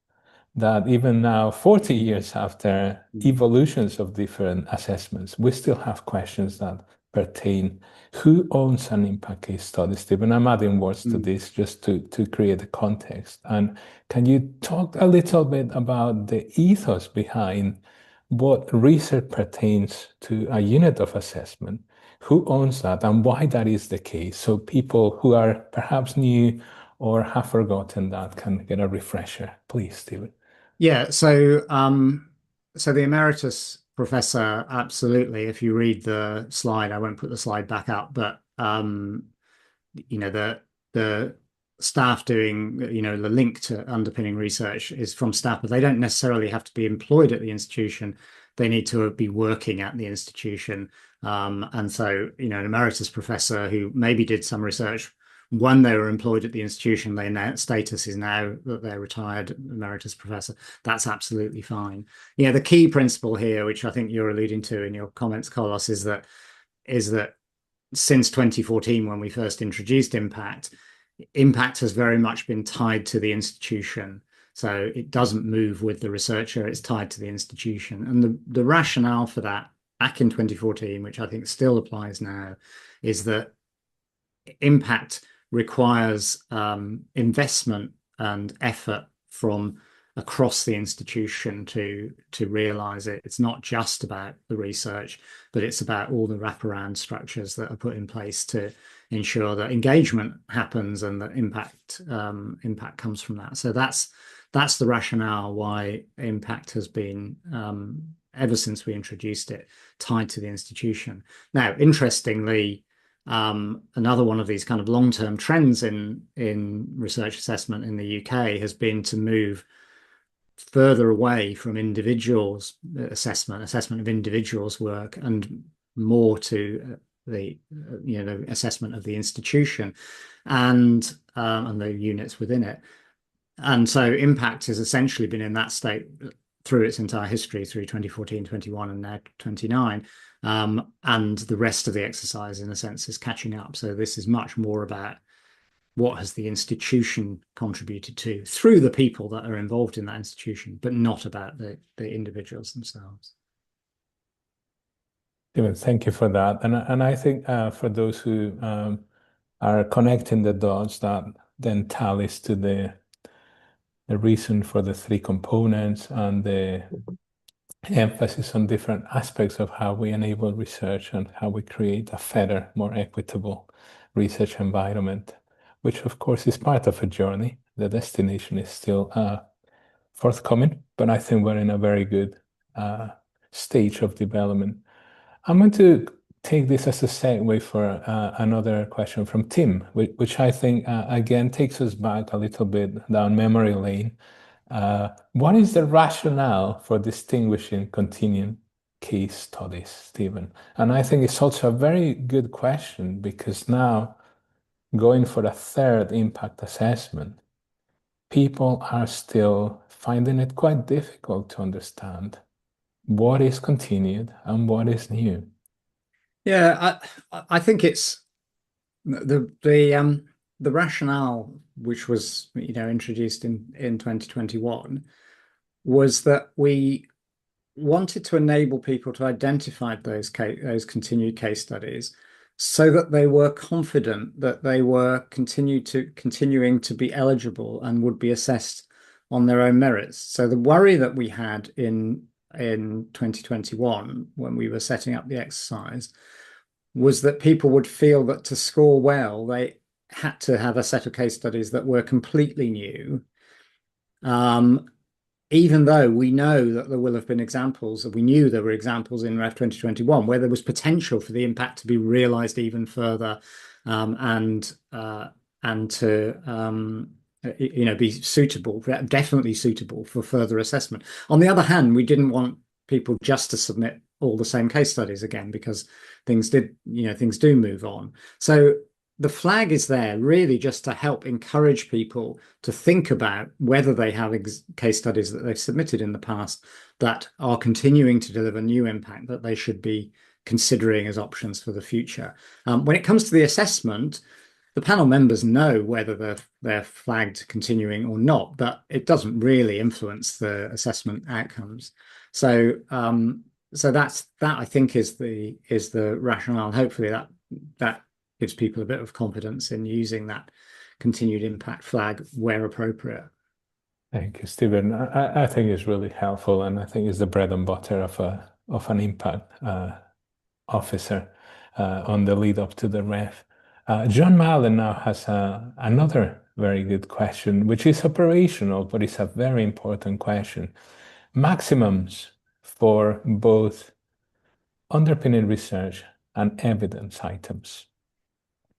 that even now, 40 years after evolutions of different assessments, we still have questions that pertain. Who owns an impact case study, Stephen? I'm adding words to this just to create a context. And can you talk a little bit about the ethos behind what research pertains to a unit of assessment? Who owns that and why that is the case? So people who are perhaps new or have forgotten that can get a refresher. Please, Stephen. Yeah, so the emeritus professor, absolutely. If you read the slide, I won't put the slide back up, but the staff doing, the link to underpinning research is from staff, but they don't necessarily have to be employed at the institution. They need to be working at the institution. And so, an emeritus professor who maybe did some research when they were employed at the institution, their status is now that they're retired emeritus professor. That's absolutely fine. Yeah, the key principle here, which I think you're alluding to in your comments, Carlos, is that since 2014, when we first introduced impact has very much been tied to the institution. So it doesn't move with the researcher, it's tied to the institution. And the rationale for that back in 2014, which I think still applies now, is that impact requires investment and effort from across the institution to realize it. It's not just about the research, but it's about all the wraparound structures that are put in place to ensure that engagement happens and that impact comes from that. So that's the rationale why impact has been, ever since we introduced it, tied to the institution. Now, interestingly, another one of these kind of long-term trends in research assessment in the UK has been to move further away from individuals assessment of individuals' work and more to the assessment of the institution and the units within it. And so impact has essentially been in that state through its entire history, through 2014, 21, and now 29. And the rest of the exercise, in a sense, is catching up. So this is much more about what has the institution contributed to through the people that are involved in that institution, but not about the individuals themselves. Stephen, thank you for that. And I think for those who are connecting the dots, that then tallies to the reason for the three components and the emphasis on different aspects of how we enable research and how we create a fairer, more equitable research environment, which of course is part of a journey. The destination is still forthcoming, but I think we're in a very good stage of development. I'm going to take this as a segue for another question from Tim, which I think again takes us back a little bit down memory lane. What is the rationale for distinguishing continuing case studies, Stephen? And I think it's also a very good question because now going for a third impact assessment, people are still finding it quite difficult to understand what is continued and what is new. Yeah, I think it's the rationale which was introduced in 2021 was that we wanted to enable people to identify those continued case studies so that they were confident that they were continuing to be eligible and would be assessed on their own merits. So the worry that we had in 2021 when we were setting up the exercise was that people would feel that to score well, they had to have a set of case studies that were completely new. Even though we know that there will have been examples, we knew there were examples in REF 2021 where there was potential for the impact to be realised even further, and to be suitable, definitely suitable for further assessment. On the other hand, we didn't want people just to submit all the same case studies again because things do move on. So the flag is there really just to help encourage people to think about whether they have case studies that they've submitted in the past that are continuing to deliver new impact that they should be considering as options for the future. When it comes to the assessment, the panel members know whether they're flagged continuing or not, but it doesn't really influence the assessment outcomes. So that I think is the rationale. Hopefully that gives people a bit of confidence in using that continued impact flag where appropriate. Thank you, Stephen. I think it's really helpful, and I think it's the bread and butter of an impact officer on the lead up to the ref. John Mallon now has another very good question, which is operational, but it's a very important question. Maximums for both underpinning research and evidence items.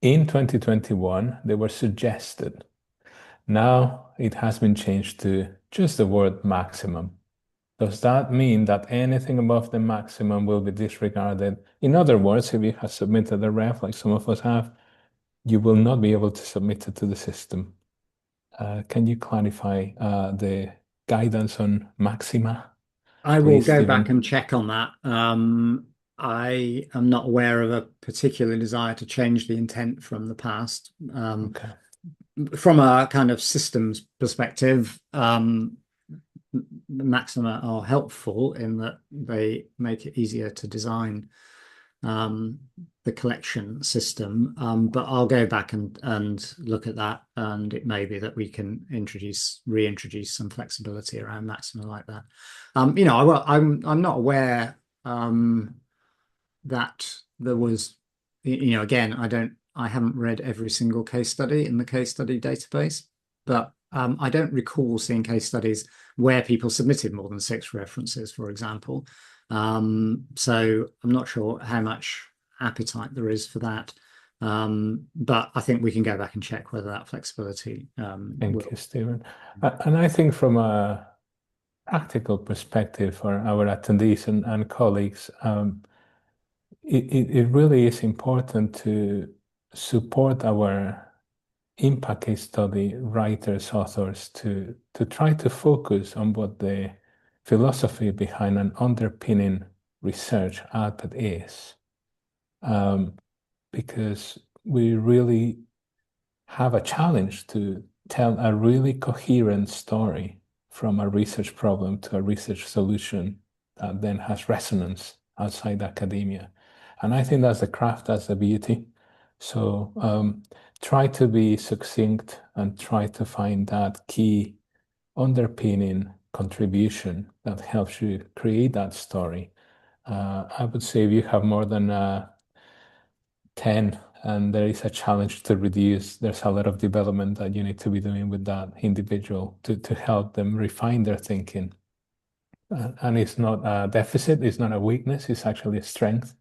In 2021, they were suggested. Now it has been changed to just the word maximum. Does that mean that anything above the maximum will be disregarded? In other words, if you have submitted a ref, like some of us have, you will not be able to submit it to the system. Can you clarify the guidance on maxima? I will Please, go Stephen. back and check on that. I am not aware of a particular desire to change the intent from the past. Okay. From a kind of systems perspective, maxima are helpful in that they make it easier to design the collection system. But I'll go back and look at that, and it may be that we can reintroduce some flexibility around maxima like that. I'm not aware that there was, again, I haven't read every single case study in the case study database, but I don't recall seeing case studies where people submitted more than 6 references, for example. So I'm not sure how much appetite there is for that. But I think we can go back and check whether that flexibility Thank you, Stephen. And I think from a practical perspective for our attendees and colleagues, it really is important to support our impact case study writers, authors, to try to focus on what the philosophy behind an underpinning research output is. Because we really have a challenge to tell a really coherent story from a research problem to a research solution that then has resonance outside academia. And I think that's the craft, that's the beauty. So try to be succinct and try to find that key underpinning contribution that helps you create that story. I would say if you have more than 10 and there is a challenge to reduce, there's a lot of development that you need to be doing with that individual to help them refine their thinking. And it's not a deficit, it's not a weakness, it's actually a strength,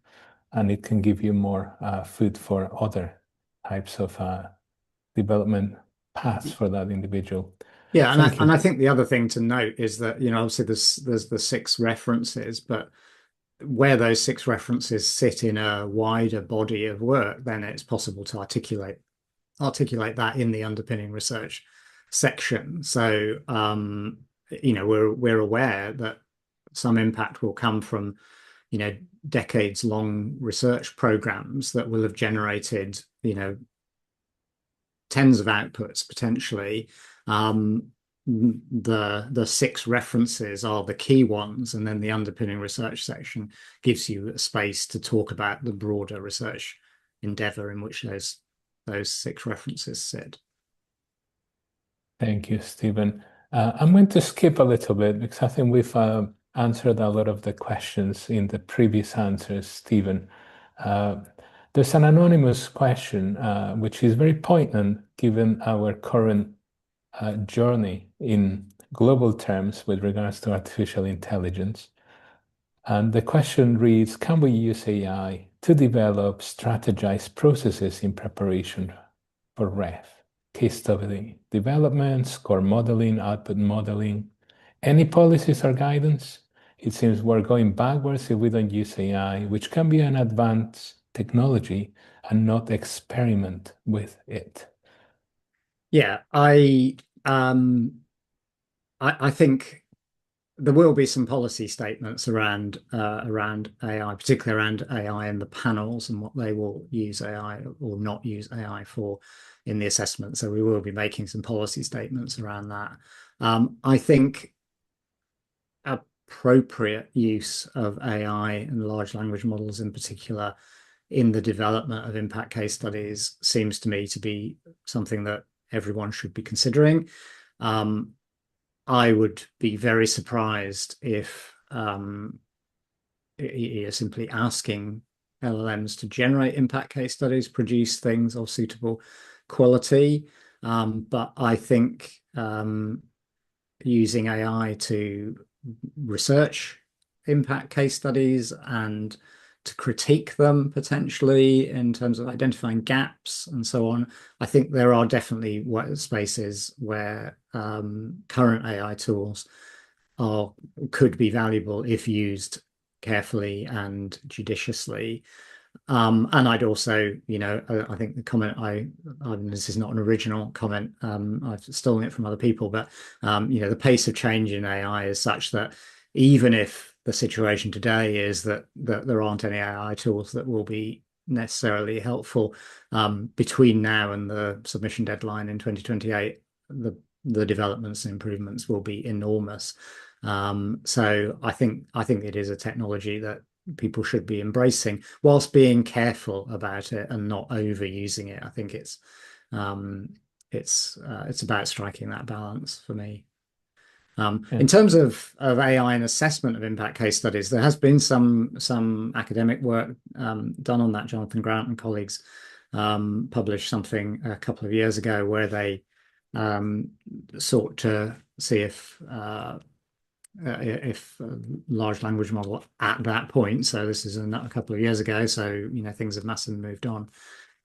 and it can give you more food for other types of development paths for that individual. Yeah, Thank and you. I think the other thing to note is that, obviously there's the six references, but where those six references sit in a wider body of work, then it's possible to articulate that in the underpinning research section. So, we're aware that some impact will come from, decades long research programs that will have generated, tens of outputs potentially. The six references are the key ones, and then the underpinning research section gives you a space to talk about the broader research endeavor in which those six references sit. Thank you, Stephen. I'm going to skip a little bit because I think we've answered a lot of the questions in the previous answers, Stephen. Uh, there's an anonymous question which is very poignant given our current journey in global terms with regards to artificial intelligence. And the question reads, can we use AI to develop strategized processes in preparation for REF? Case study development, score modeling, output modeling. Any policies or guidance? It seems we're going backwards if we don't use AI, which can be an advanced technology and not experiment with it. Yeah, I think there will be some policy statements around AI, particularly around AI and the panels and what they will use AI or not use AI for in the assessment. So we will be making some policy statements around that. I think appropriate use of AI and large language models in particular in the development of impact case studies seems to me to be something that everyone should be considering. I would be very surprised if you're simply asking LLMs to generate impact case studies, produce things of suitable quality. But I think using AI to research impact case studies and to critique them potentially in terms of identifying gaps and so on. I think there are definitely spaces where current AI tools could be valuable if used carefully and judiciously. And I'd also, I think the comment this is not an original comment. I've stolen it from other people, but the pace of change in AI is such that even if the situation today is that there aren't any AI tools that will be necessarily helpful, between now and the submission deadline in 2028, the developments and improvements will be enormous. So I think it is a technology that people should be embracing whilst being careful about it and not overusing it. I think it's about striking that balance for me. Yeah. In terms of AI and assessment of impact case studies, there has been some academic work done on that. Jonathan Grant and colleagues published something a couple of years ago where they sought to see if large language model at that point, so this is a couple of years ago, so things have massively moved on,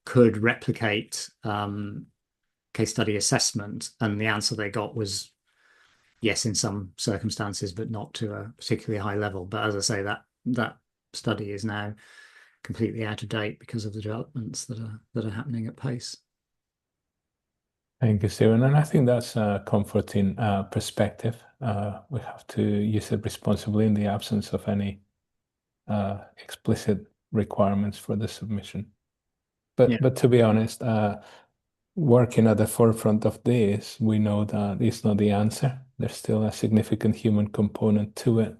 could replicate case study assessment, and the answer they got was yes in some circumstances, but not to a particularly high level. But as I say, that study is now completely out of date because of the developments that are happening at pace. Thank you, Stephen. And I think that's a comforting perspective. We have to use it responsibly in the absence of any explicit requirements for the submission. But to be honest, working at the forefront of this, we know that it's not the answer. There's still a significant human component to it.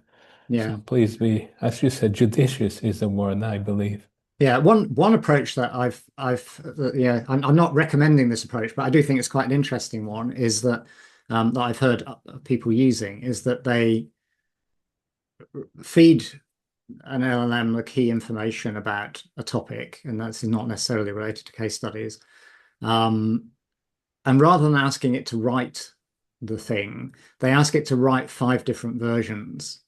Yeah. So please be, as you said, judicious is the word, I believe. Yeah, one approach that I'm not recommending this approach, but I do think it's quite an interesting one, is that I've heard people using, is that they feed an LLM the key information about a topic, and that's not necessarily related to case studies. And rather than asking it to write the thing, they ask it to write 5 different versions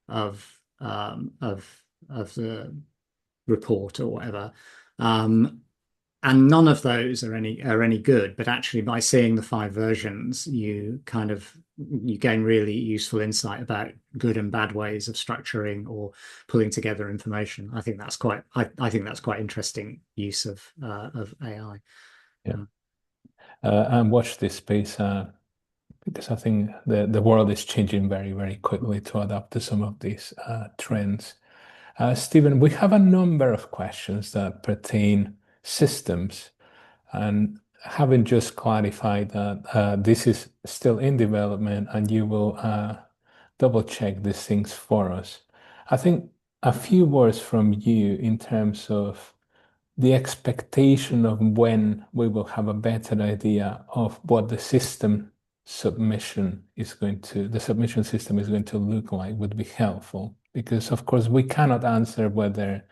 of the report or whatever. and none of those are any good. But actually, by seeing the five versions, you gain really useful insight about good and bad ways of structuring or pulling together information. I think that's quite interesting use of AI. Yeah. And watch this space because I think the world is changing very, very quickly to adapt to some of these trends. Stephen, we have a number of questions that pertain systems, and having just clarified that this is still in development and you will double check these things for us. I think a few words from you in terms of the expectation of when we will have a better idea of what the submission system is going to look like would be helpful. Because of course we cannot answer whether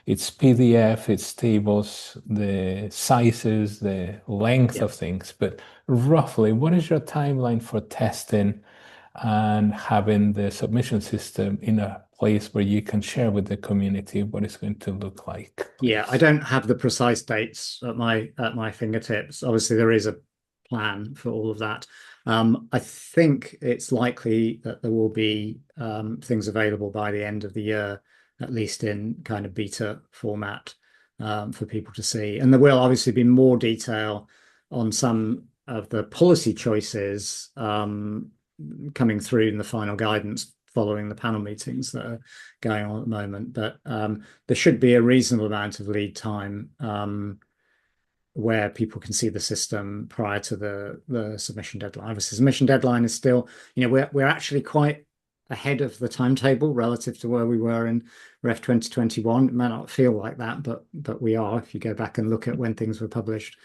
it's PDF, it's tables, the sizes, the length Yeah. of things, but roughly, what is your timeline for testing and having the submission system in a place where you can share with the community what it's going to look like, Yeah, I please? don't have the precise dates at my fingertips. Obviously, there is a plan for all of that. I think it's likely that there will be things available by the end of the year, at least in kind of beta format, for people to see. And there will obviously be more detail on some of the policy choices coming through in the final guidance following the panel meetings that are going on at the moment. But there should be a reasonable amount of lead time where people can see the system prior to the submission deadline. Obviously, submission deadline is still, we're actually quite ahead of the timetable relative to where we were in Ref 2021. It may not feel like that, but we are if you go back and look at when things were published.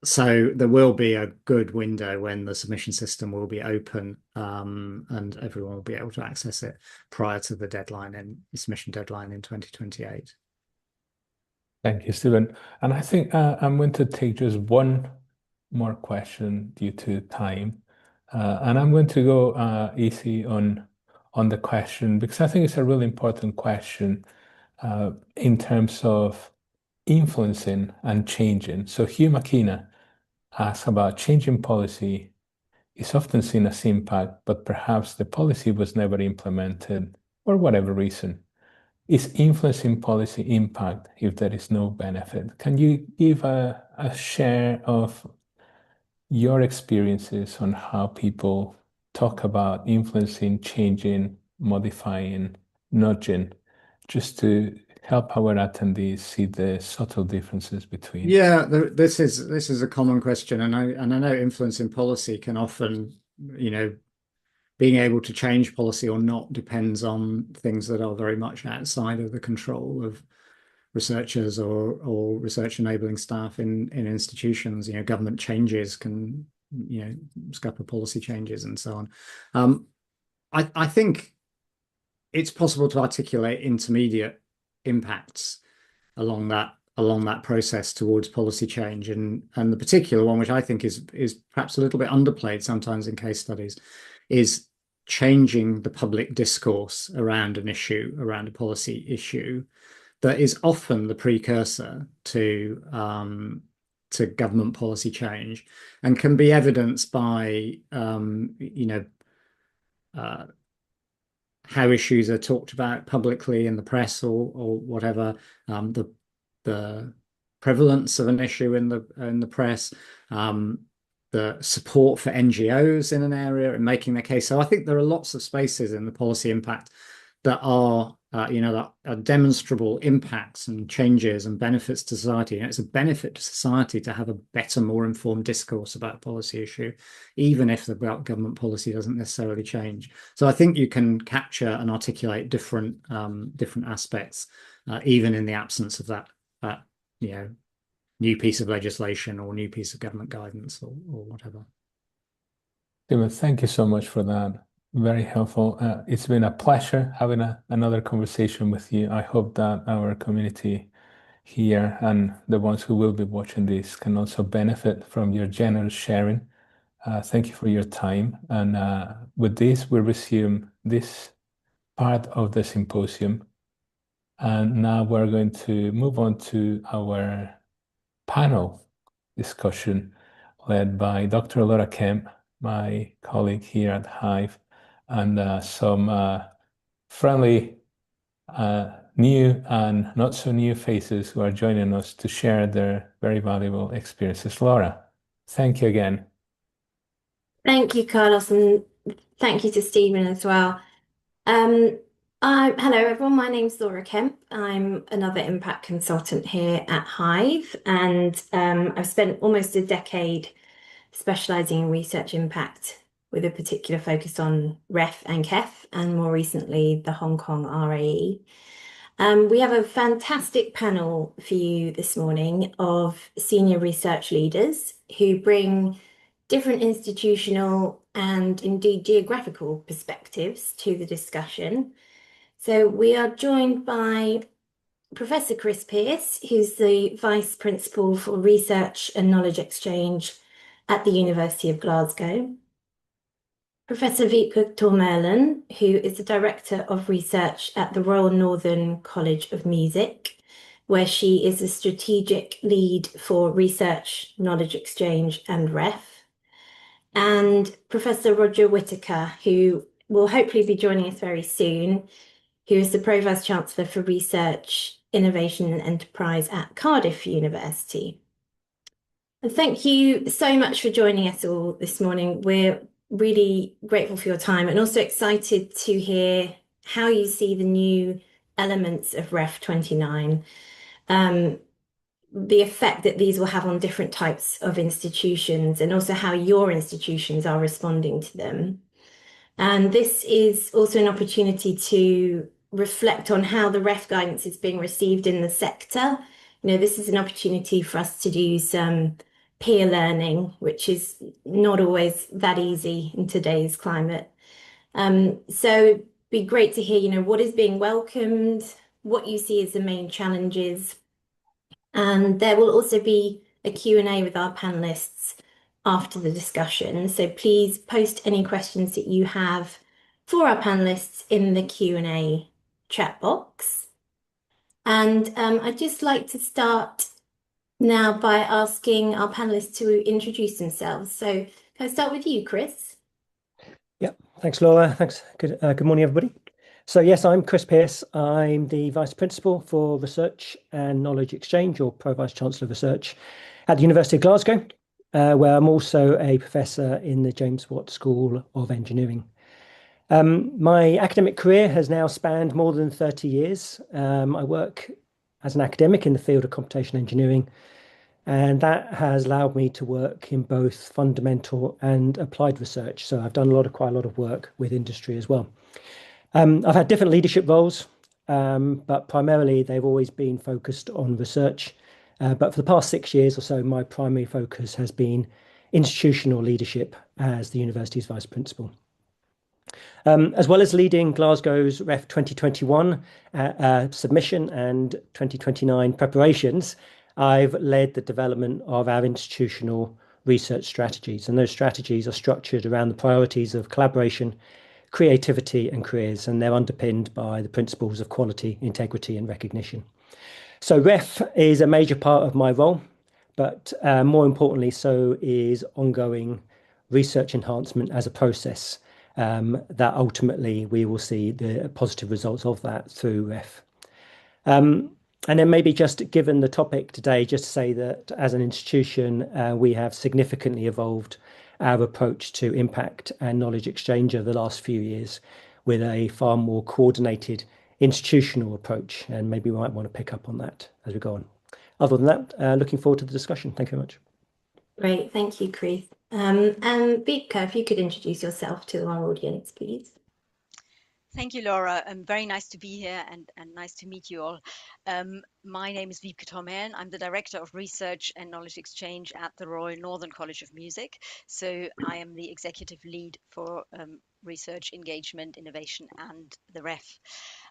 So there will be a good window when the submission system will be open, and everyone will be able to access it prior to the deadline and submission deadline in 2028. Thank you, Stephen. And I think I'm going to take just one more question due to time. And I'm going to go easy on the question because I think it's a really important question in terms of influencing and changing. So Hugh McKenna asks about changing policy is often seen as impact, but perhaps the policy was never implemented for whatever reason. Is influencing policy impact if there is no benefit? Can you give a share of your experiences on how people talk about influencing, changing, modifying, nudging, just to help our attendees see the subtle differences between? Yeah, this is a common question, and I know influencing policy can often, being able to change policy or not depends on things that are very much outside of the control of researchers or research enabling staff in institutions. Government changes can, scupper policy changes and so on. I think it's possible to articulate intermediate impacts along that process towards policy change, and the particular one, which I think is perhaps a little bit underplayed sometimes in case studies, is changing the public discourse around an issue, around a policy issue, that is often the precursor to government policy change, and can be evidenced by uh, how issues are talked about publicly in the press or whatever, the prevalence of an issue in the press, the support for NGOs in an area and making their case. So I think there are lots of spaces in the policy impact that are that are demonstrable impacts and changes and benefits to society. And it's a benefit to society to have a better, more informed discourse about a policy issue, even if the government policy doesn't necessarily change. So I think you can capture and articulate different aspects, even in the absence of that new piece of legislation or new piece of government guidance or whatever. David, thank you so much for that. Very helpful. It's been a pleasure having another conversation with you. I hope that our community here and the ones who will be watching this can also benefit from your generous sharing. Thank you for your time. And with this, we resume this part of the symposium. And now we're going to move on to our panel discussion led by Dr. Laura Kemp, my colleague here at Hive, and some friendly new and not so new faces who are joining us to share their very valuable experiences. Laura, thank you again. Thank you, Carlos, and thank you to Stephen as well. Hello, everyone. My name's Laura Kemp. I'm another impact consultant here at Hive, and I've spent almost a decade specializing in research impact with a particular focus on REF and KEF, and more recently, the Hong Kong RAE. We have a fantastic panel for you this morning of senior research leaders who bring different institutional and indeed geographical perspectives to the discussion. So we are joined by Professor Chris Pearce, who's the Vice Principal for Research and Knowledge Exchange at the University of Glasgow. Professor Wiebke Tormerlen, who is the Director of Research at the Royal Northern College of Music, where she is a strategic lead for research, knowledge exchange, and REF. And Professor Roger Whittaker, who will hopefully be joining us very soon, who is the Pro Vice Chancellor for Research, Innovation and Enterprise at Cardiff University. And thank you so much for joining us all this morning. We're really grateful for your time and also excited to hear how you see the new elements of REF 29, the effect that these will have on different types of institutions, and also how your institutions are responding to them. And this is also an opportunity to reflect on how the REF guidance is being received in the sector. This is an opportunity for us to do some peer learning, which is not always that easy in today's climate. So it'd be great to hear, what is being welcomed, what you see as the main challenges. And there will also be a Q&A with our panelists after the discussion. So please post any questions that you have for our panelists in the Q&A chat box. And I'd just like to start now by asking our panelists to introduce themselves. So can I start with you, Chris? Yeah, thanks, Laura. Thanks. Good morning, everybody. So yes, I'm Chris Pearce. I'm the Vice Principal for Research and Knowledge Exchange, or Pro Vice Chancellor of Research at the University of Glasgow, where I'm also a professor in the James Watt School of Engineering. My academic career has now spanned more than 30 years. I work as an academic in the field of computational engineering, and that has allowed me to work in both fundamental and applied research. So I've done quite a lot of work with industry as well. I've had different leadership roles, but primarily they've always been focused on research. But for the past 6 years or so, my primary focus has been institutional leadership as the university's vice principal. As well as leading Glasgow's REF 2021 submission and 2029 preparations, I've led the development of our institutional research strategies. And those strategies are structured around the priorities of collaboration, creativity, and careers, and they're underpinned by the principles of quality, integrity, and recognition. So REF is a major part of my role, but more importantly, so is ongoing research enhancement as a process that ultimately we will see the positive results of that through REF. And then maybe just given the topic today, just to say that as an institution, we have significantly evolved our approach to impact and knowledge exchange over the last few years with a far more coordinated institutional approach. And maybe we might want to pick up on that as we go on. Other than that, looking forward to the discussion. Thank you very much. Great, thank you, Chris. And Wiebke, if you could introduce yourself to our audience, please. Thank you, Laura. Very nice to be here and nice to meet you all. My name is Wiebke Tormerlen. I'm the Director of Research and Knowledge Exchange at the Royal Northern College of Music. So I am the Executive Lead for Research, Engagement, Innovation and the REF.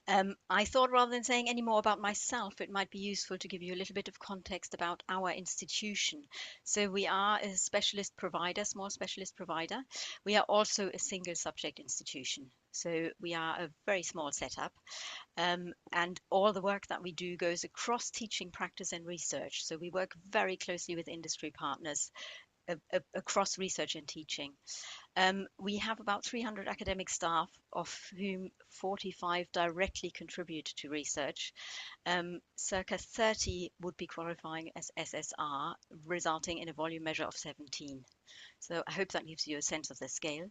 I thought rather than saying any more about myself, it might be useful to give you a little bit of context about our institution. So we are a specialist provider, small specialist provider. We are also a single subject institution. So we are a very small setup. And all the work that we do goes across teaching, practice, and research. So we work very closely with industry partners across research and teaching. We have about 300 academic staff, of whom 45 directly contribute to research. Circa 30 would be qualifying as SSR, resulting in a volume measure of 17. So I hope that gives you a sense of the scale.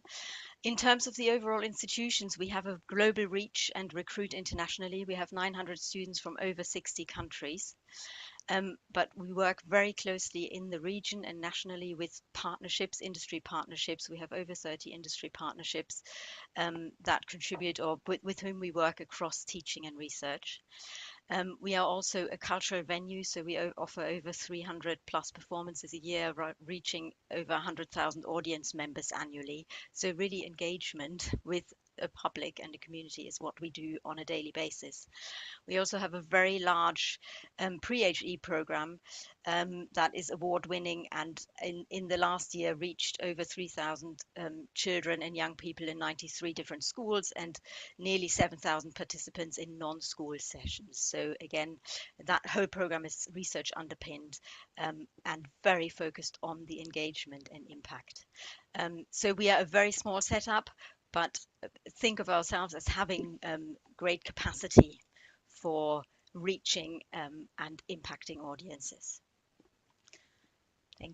In terms of the overall institutions, we have a global reach and recruit internationally. We have 900 students from over 60 countries. But we work very closely in the region and nationally with partnerships, industry partnerships. We have over 30 industry partnerships that contribute, or with whom we work across teaching and research. We are also a cultural venue, so we offer over 300 plus performances a year, reaching over 100,000 audience members annually. So really engagement with a public and a community is what we do on a daily basis. We also have a very large pre-HE program that is award-winning, and in the last year reached over 3,000 children and young people in 93 different schools and nearly 7,000 participants in non-school sessions. So again, that whole program is research underpinned and very focused on the engagement and impact. So we are a very small setup, but think of ourselves as having great capacity for reaching and impacting audiences.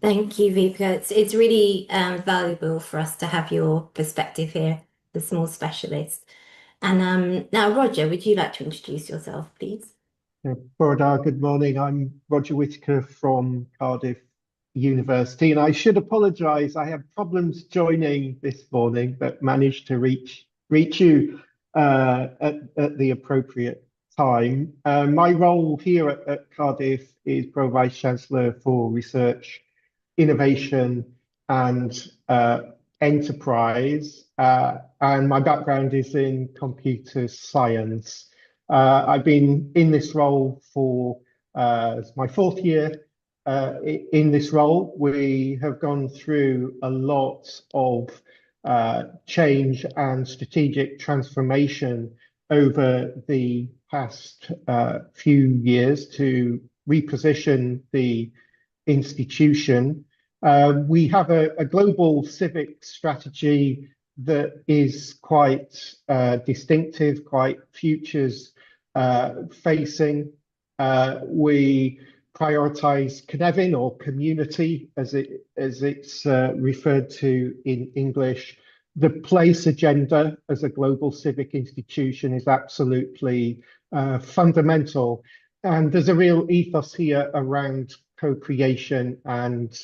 Thank you, Vika. It's really valuable for us to have your perspective here, the small specialist. And now, Roger, would you like to introduce yourself, please? Borodar, good morning. I'm Roger Whitaker from Cardiff University, and I should apologise. I have problems joining this morning, but managed to reach you at the appropriate time. My role here at Cardiff is Pro Vice Chancellor for Research, Innovation, and Enterprise, and my background is in computer science. I've been in this role for my fourth year in this role. We have gone through a lot of change and strategic transformation over the past few years to reposition the institution. We have a global civic strategy that is quite distinctive, quite futures facing. We prioritize Cynefin, or community as it's referred to in English. The place agenda as a global civic institution is absolutely fundamental. And there's a real ethos here around co-creation and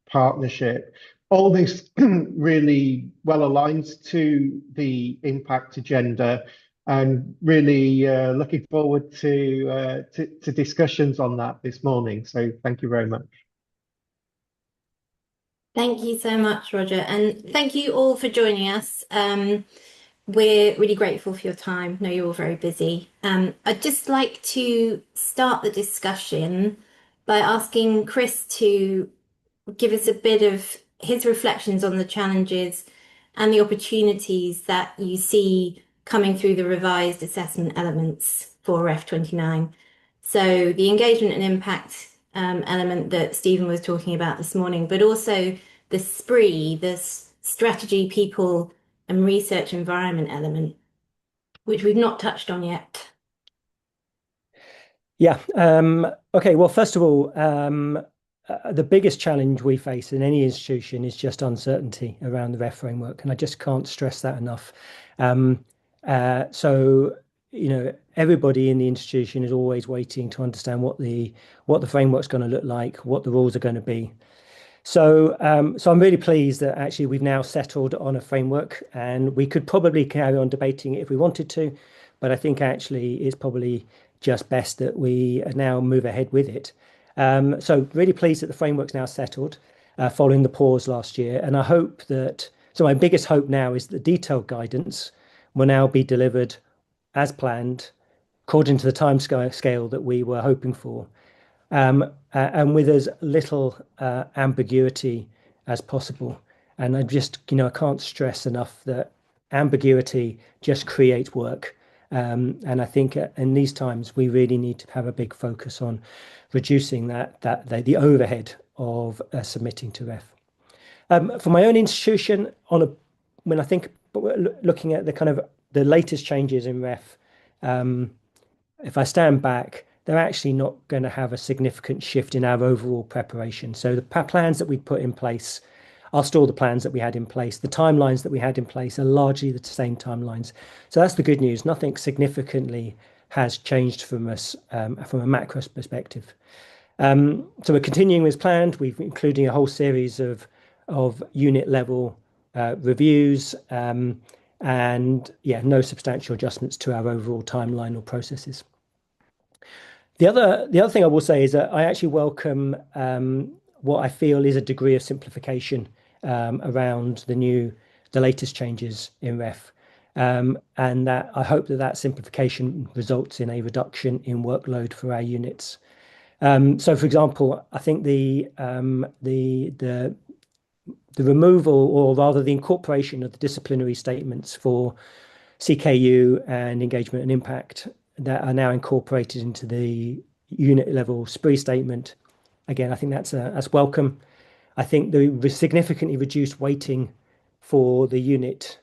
partnership. All this really well aligns to the impact agenda, and really looking forward to discussions on that this morning. So thank you very much. Thank you so much, Roger. And thank you all for joining us. We're really grateful for your time. I know you're all very busy. I'd just like to start the discussion by asking Chris to give us a bit of his reflections on the challenges and the opportunities that you see coming through the revised assessment elements for F29. So the engagement and impact element that Stephen was talking about this morning, but also the SPRE, the strategy, people and research environment element, which we've not touched on yet. Yeah. Okay. Well, first of all, the biggest challenge we face in any institution is just uncertainty around the REF framework, and I just can't stress that enough. So, everybody in the institution is always waiting to understand what the framework's going to look like, what the rules are going to be. So I'm really pleased that actually we've now settled on a framework, and we could probably carry on debating it if we wanted to, but I think actually it's probably just best that we now move ahead with it. So really pleased that the framework's now settled following the pause last year. And I hope that, so my biggest hope now is that the detailed guidance will now be delivered as planned, according to the time scale that we were hoping for, and with as little ambiguity as possible. And I can't stress enough that ambiguity just creates work. And I think in these times we really need to have a big focus on reducing the overhead of submitting to ref. For my own institution, when I think looking at the kind of the latest changes in ref, if I stand back, they're actually not going to have a significant shift in our overall preparation. So the plans that we put in place are still the plans that we had in place. The timelines that we had in place are largely the same timelines. So that's the good news. Nothing significantly has changed from us from a macro perspective. So we're continuing as planned. We've including a whole series of unit level reviews, and no substantial adjustments to our overall timeline or processes. The other thing I will say is that I actually welcome what I feel is a degree of simplification around the latest changes in ref, and that I hope that simplification results in a reduction in workload for our units. So, for example, I think the removal, or rather the incorporation of the disciplinary statements for CKU and engagement and impact that are now incorporated into the unit level SPRE statement. Again, I think that's welcome. I think the significantly reduced weighting for the unit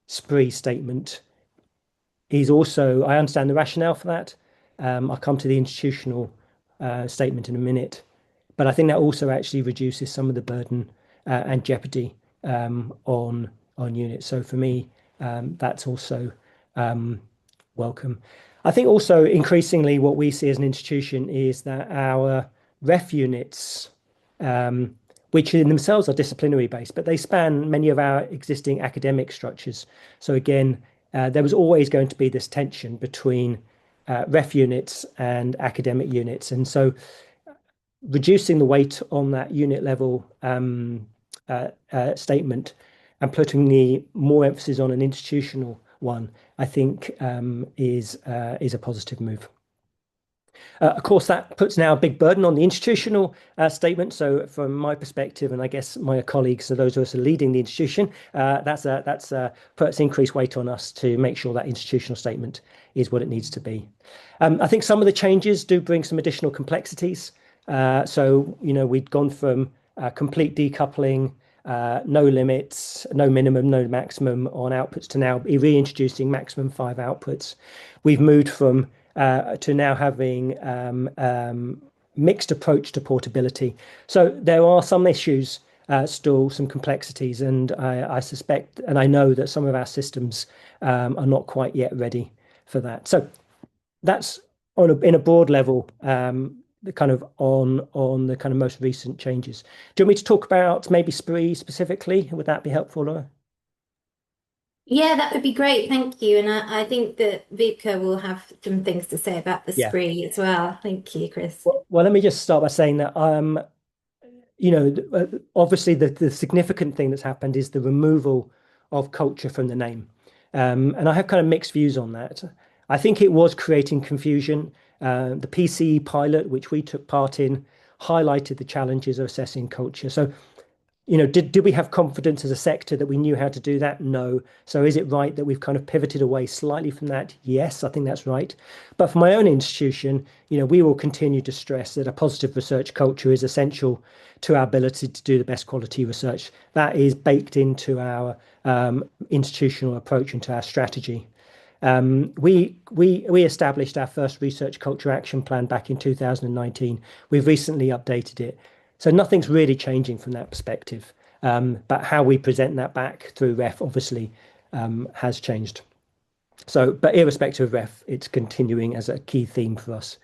SPRE statement is also, I understand the rationale for that. I'll come to the institutional statement in a minute, but I think that also actually reduces some of the burden and jeopardy on units. So for me, that's also welcome. I think also increasingly what we see as an institution is that our ref units, which in themselves are disciplinary based, but they span many of our existing academic structures. So again, there was always going to be this tension between ref units and academic units. And so reducing the weight on that unit level statement and putting the more emphasis on an institutional one, I think is a positive move. Of course, that puts now a big burden on the institutional statement. So from my perspective, and I guess my colleagues, so those of us who are leading the institution, that's puts increased weight on us to make sure that institutional statement is what it needs to be. I think some of the changes do bring some additional complexities. So, we'd gone from complete decoupling, no limits, no minimum, no maximum on outputs to now reintroducing maximum 5 outputs. We've moved from to now having mixed approach to portability. So there are some issues, still some complexities, and I suspect and I know that some of our systems are not quite yet ready for that. So that's in a broad level, the kind of on the kind of most recent changes. Do you want me to talk about maybe SPRE specifically? Would that be helpful, Laura? Yeah, that would be great. Thank you. And I think that Vika will have some things to say about the SPRE as well. Thank you, Chris. Well, let me just start by saying that obviously the significant thing that's happened is the removal of culture from the name. And I have kind of mixed views on that. I think it was creating confusion. The PCE pilot, which we took part in, highlighted the challenges of assessing culture. So, did we have confidence as a sector that we knew how to do that? No. So is it right that we've kind of pivoted away slightly from that? Yes, I think that's right. But for my own institution, we will continue to stress that a positive research culture is essential to our ability to do the best quality research. That is baked into our institutional approach and to our strategy. We established our first research culture action plan back in 2019. We've recently updated it. So nothing's really changing from that perspective. But how we present that back through ref obviously has changed. So, but irrespective of ref, it's continuing as a key theme for us.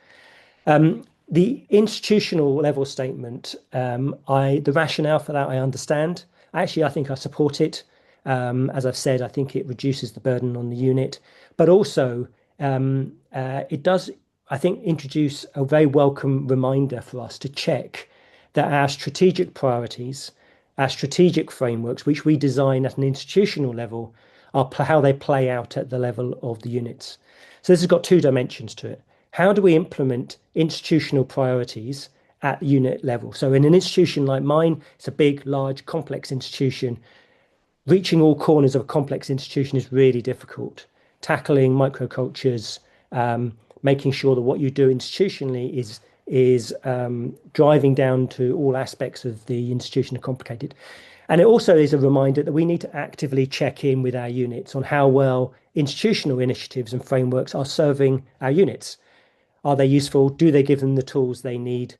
The institutional level statement, the rationale for that I understand. Actually, I think I support it. As I've said, I think it reduces the burden on the unit, but also it does, I think, introduce a very welcome reminder for us to check that our strategic priorities, our strategic frameworks, which we design at an institutional level, are how they play out at the level of the units. So this has got two dimensions to it. How do we implement institutional priorities at unit level? So in an institution like mine, it's a big, large, complex institution. Reaching all corners of a complex institution is really difficult. Tackling microcultures, making sure that what you do institutionally is driving down to all aspects of the institution are complicated. And it also is a reminder that we need to actively check in with our units on how well institutional initiatives and frameworks are serving our units. Are they useful? Do they give them the tools they need?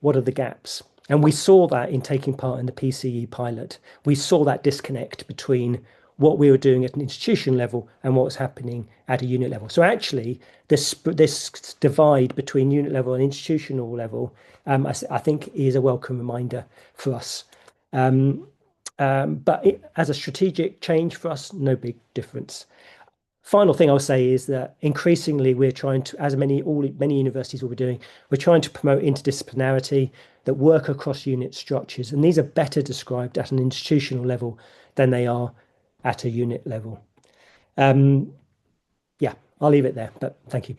What are the gaps? And we saw that in taking part in the PCE pilot. We saw that disconnect between what we were doing at an institution level and what was happening at a unit level. So actually, this divide between unit level and institutional level, I think, is a welcome reminder for us. But as a strategic change for us, no big difference. Final thing I'll say is that increasingly we're trying to, as many universities will be doing, we're trying to promote interdisciplinarity that work across unit structures, and these are better described at an institutional level than they are at a unit level. Yeah, I'll leave it there, but thank you.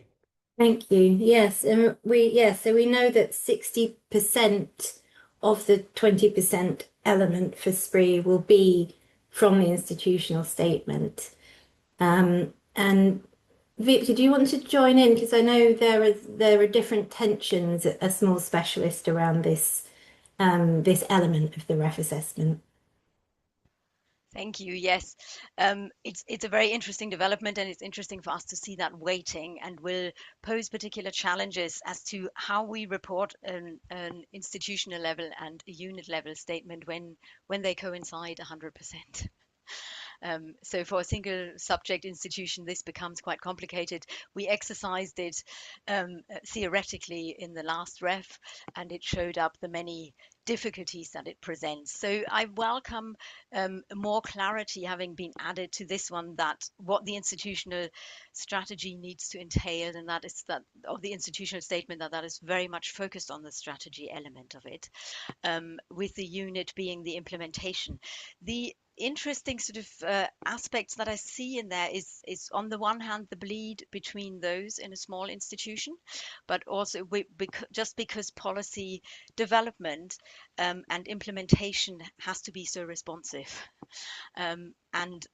Thank you. Yes, and so we know that 60% of the 20% element for SPRI will be from the institutional statement. And Victor, do you want to join in? Because I know there are different tensions at a small specialist around this element of the REF assessment. Thank you. Yes, it's a very interesting development, and it's interesting for us to see that weighting, and will pose particular challenges as to how we report an institutional level and a unit level statement when they coincide 100%. So for a single subject institution, this becomes quite complicated. We exercised it theoretically in the last REF, and it showed up the many difficulties that it presents. So I welcome more clarity having been added to this one, that what the institutional strategy needs to entail, and that is that of the institutional statement, that is very much focused on the strategy element of it, with the unit being the implementation. The interesting sort of aspects that I see in there is on the one hand the bleed between those in a small institution, but also just because policy development and implementation has to be so responsive. And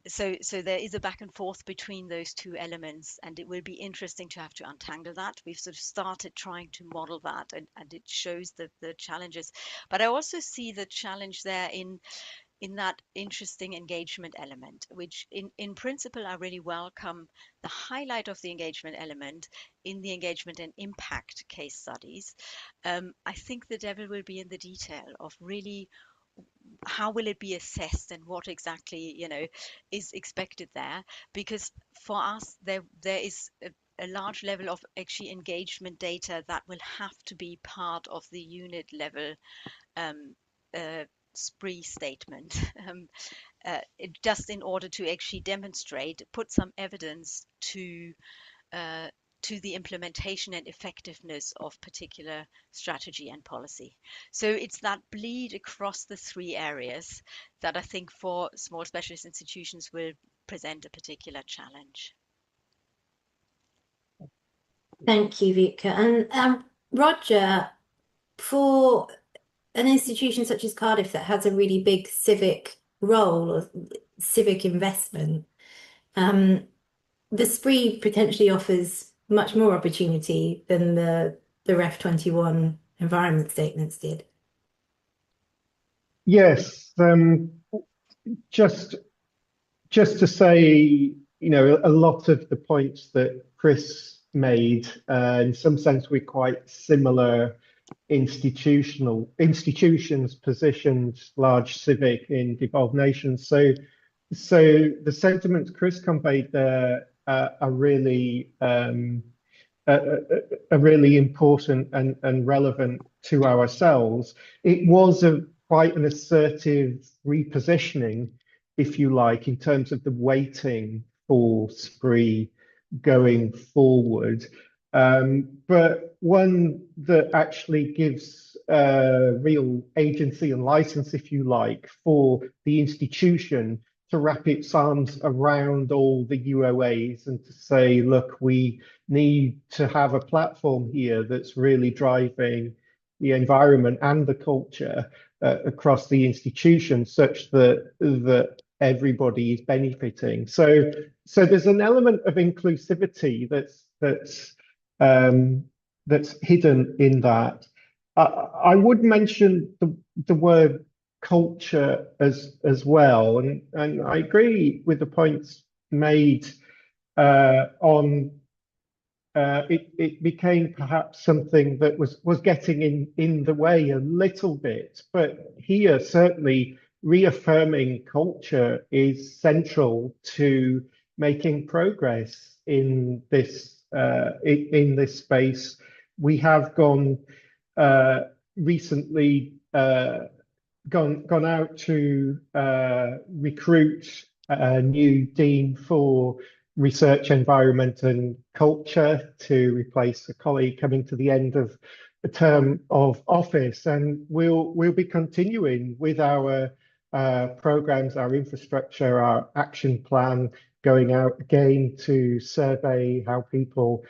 so there is a back and forth between those two elements, and it will be interesting to have to untangle that. We've sort of started trying to model that, and it shows the challenges. But I also see the challenge there in that interesting engagement element, which in principle, I really welcome the highlight of the engagement element in the engagement and impact case studies. I think the devil will be in the detail of really how will it be assessed and what exactly is expected there, because for us there is a large level of actually engagement data that will have to be part of the unit level SPRI statement, just in order to actually demonstrate, put some evidence to the implementation and effectiveness of particular strategy and policy. So it's that bleed across the three areas that I think for small specialist institutions will present a particular challenge. Thank you, Vika. And Roger, for an institution such as Cardiff that has a really big civic role or civic investment, the SPRI potentially offers much more opportunity than the REF 21 environment statements did. Yes, just to say, a lot of the points that Chris made, in some sense, we're quite similar institutions positioned large civic in devolved nations. So the sentiments Chris conveyed there are really important and relevant to ourselves. It was quite an assertive repositioning, if you like, in terms of the weighting for SPRI going forward, but one that actually gives real agency and license, if you like, for the institution to wrap its arms around all the UOAs and to say, look, we need to have a platform here that's really driving the environment and the culture across the institution, such that everybody is benefiting. So there's an element of inclusivity that's hidden in that. I would mention the word culture as well, and I agree with the points made on it became perhaps something that was getting in the way a little bit, but here certainly reaffirming culture is central to making progress in this space. We have gone recently gone out to recruit a new dean for research, environment, and culture to replace a colleague coming to the end of a term of office, and we'll be continuing with our programs, our infrastructure, our action plan, going out again to survey how people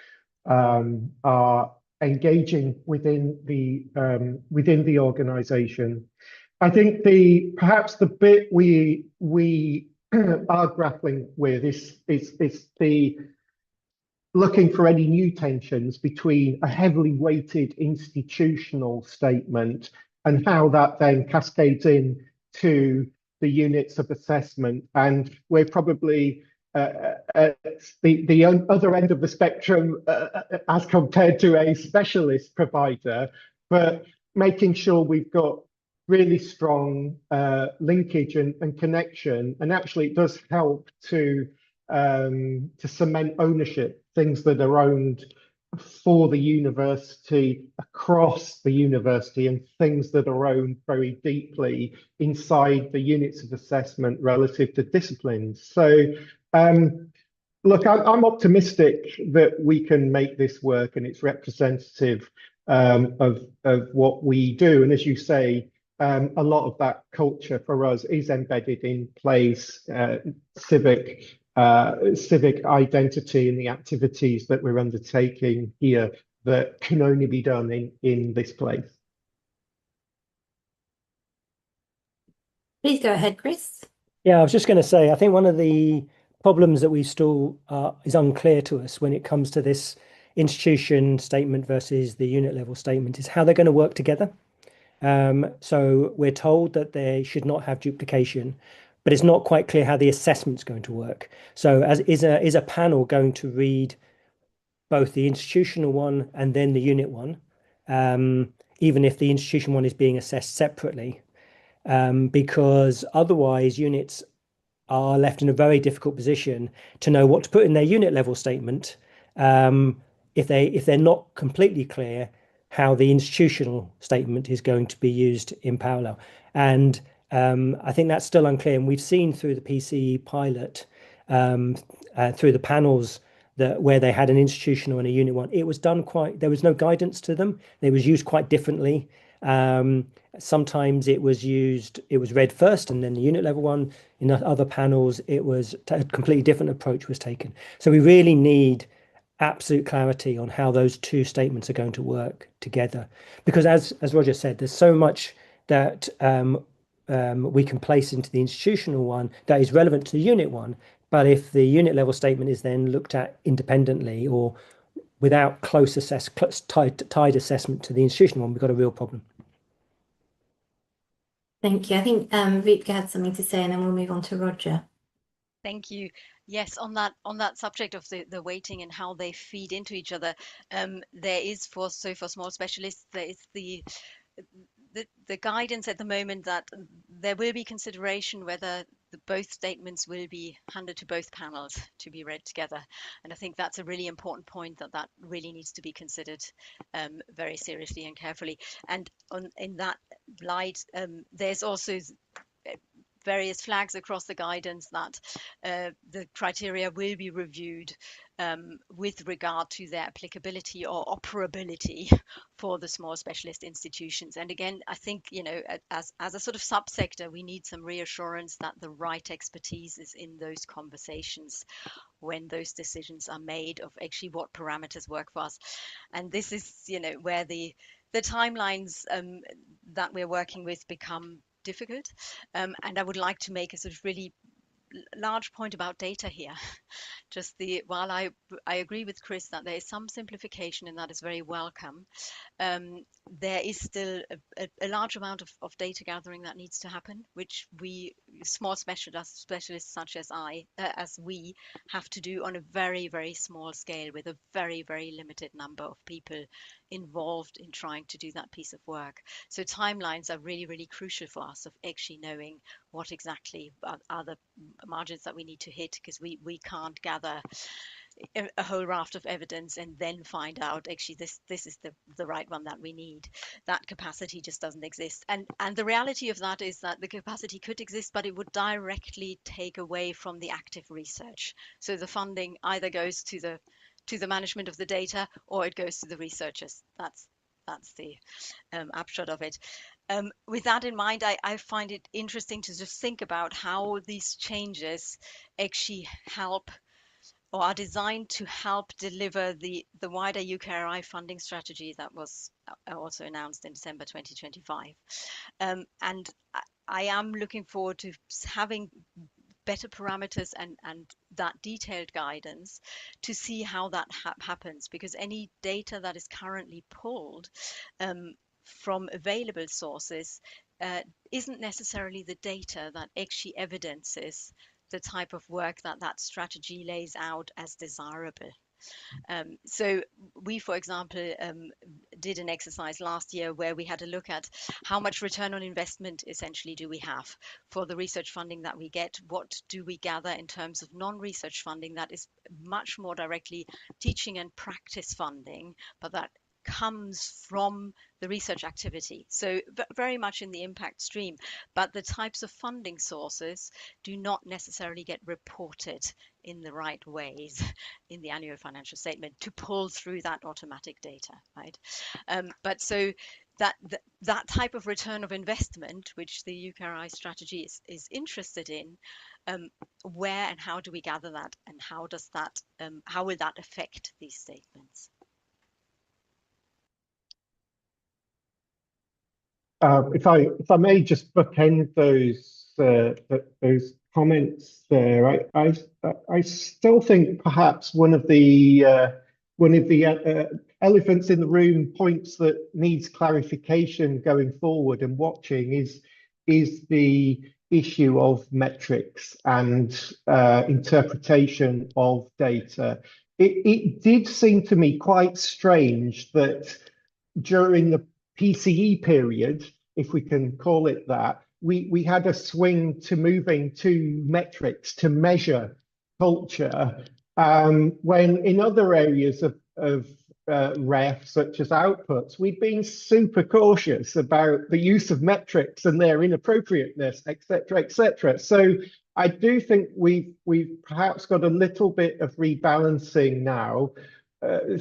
are engaging within the organisation. I think perhaps the bit we are grappling with is the looking for any new tensions between a heavily weighted institutional statement and how that then cascades in to the units of assessment. And we're probably at the other end of the spectrum as compared to a specialist provider, but making sure we've got really strong linkage and connection. And actually it does help to cement ownership, things that are owned for the university, across the university, and things that are owned very deeply inside the units of assessment relative to disciplines. So look, I'm optimistic that we can make this work, and it's representative of what we do. And as you say, a lot of that culture for us is embedded in place, civic identity, and the activities that we're undertaking here that can only be done in this place. Please go ahead, Chris. Yeah, I was just going to say, I think one of the problems that we still is unclear to us when it comes to this institution statement versus the unit level statement is how they're going to work together. So we're told that they should not have duplication, but it's not quite clear how the assessment's going to work. So is a panel going to read both the institutional one and then the unit one, even if the institution one is being assessed separately, because otherwise units are left in a very difficult position to know what to put in their unit level statement, if they're not completely clear how the institutional statement is going to be used in parallel. And I think that's still unclear. And we've seen through the PCE pilot, through the panels, that where they had an institutional and a unit one, it was done there was no guidance to them. They was used quite differently. Sometimes it was read first and then the unit level one. In other panels, it was a completely different approach was taken. So we really need absolute clarity on how those two statements are going to work together. Because as Roger said, there's so much that we can place into the institutional one that is relevant to the unit one. But if the unit level statement is then looked at independently or without close tied assessment to the institutional one, we've got a real problem. Thank you. I think Vipka had something to say, and then we'll move on to Roger. Thank you. Yes, on that subject of the weighting and how they feed into each other, there is for small specialists, there is the guidance at the moment that there will be consideration whether both statements will be handed to both panels to be read together. And I think that's a really important point, that really needs to be considered very seriously and carefully. And in that light, there's also various flags across the guidance that the criteria will be reviewed with regard to their applicability or operability for the small specialist institutions. And again, I think, as a sort of subsector, we need some reassurance that the right expertise is in those conversations when those decisions are made of actually what parameters work for us. And this is, where the timelines that we're working with become difficult. And I would like to make a sort of really large point about data here. While I agree with Chris that there is some simplification and that is very welcome, there is still a large amount of data gathering that needs to happen, which we small specialists such as we have to do on a very, very small scale with a very, very limited number of people involved in trying to do that piece of work. So timelines are really, really crucial for us of actually knowing what exactly are the margins that we need to hit, because we can't gather a whole raft of evidence and then find out actually this is the right one that we need. That capacity just doesn't exist. And the reality of that is that the capacity could exist, but it would directly take away from the active research. So the funding either goes to the management of the data or it goes to the researchers. That's the upshot of it. With that in mind, I find it interesting to just think about how these changes actually help or are designed to help deliver the wider UKRI funding strategy that was also announced in December 2025. And I am looking forward to having better parameters and that detailed guidance to see how that happens, because any data that is currently pulled from available sources isn't necessarily the data that actually evidences the type of work that strategy lays out as desirable. So we, for example, did an exercise last year where we had a look at how much return on investment essentially do we have for the research funding that we get. What do we gather in terms of non-research funding that is much more directly teaching and practice funding, but that comes from the research activity. So very much in the impact stream, but the types of funding sources do not necessarily get reported in the right ways in the annual financial statement to pull through that automatic data, right? But so that type of return of investment, which the UKRI strategy is interested in, where and how do we gather that, and how will that affect these statements? If I may just bookend those comments there, I still think perhaps one of the elephants in the room, points that needs clarification going forward and watching is the issue of metrics and interpretation of data. It did seem to me quite strange that during the PCE period, if we can call it that, we had a swing to moving to metrics to measure culture, when in other areas of REF, such as outputs, we've been super cautious about the use of metrics and their inappropriateness, etc., etc. So I do think we've perhaps got a little bit of rebalancing now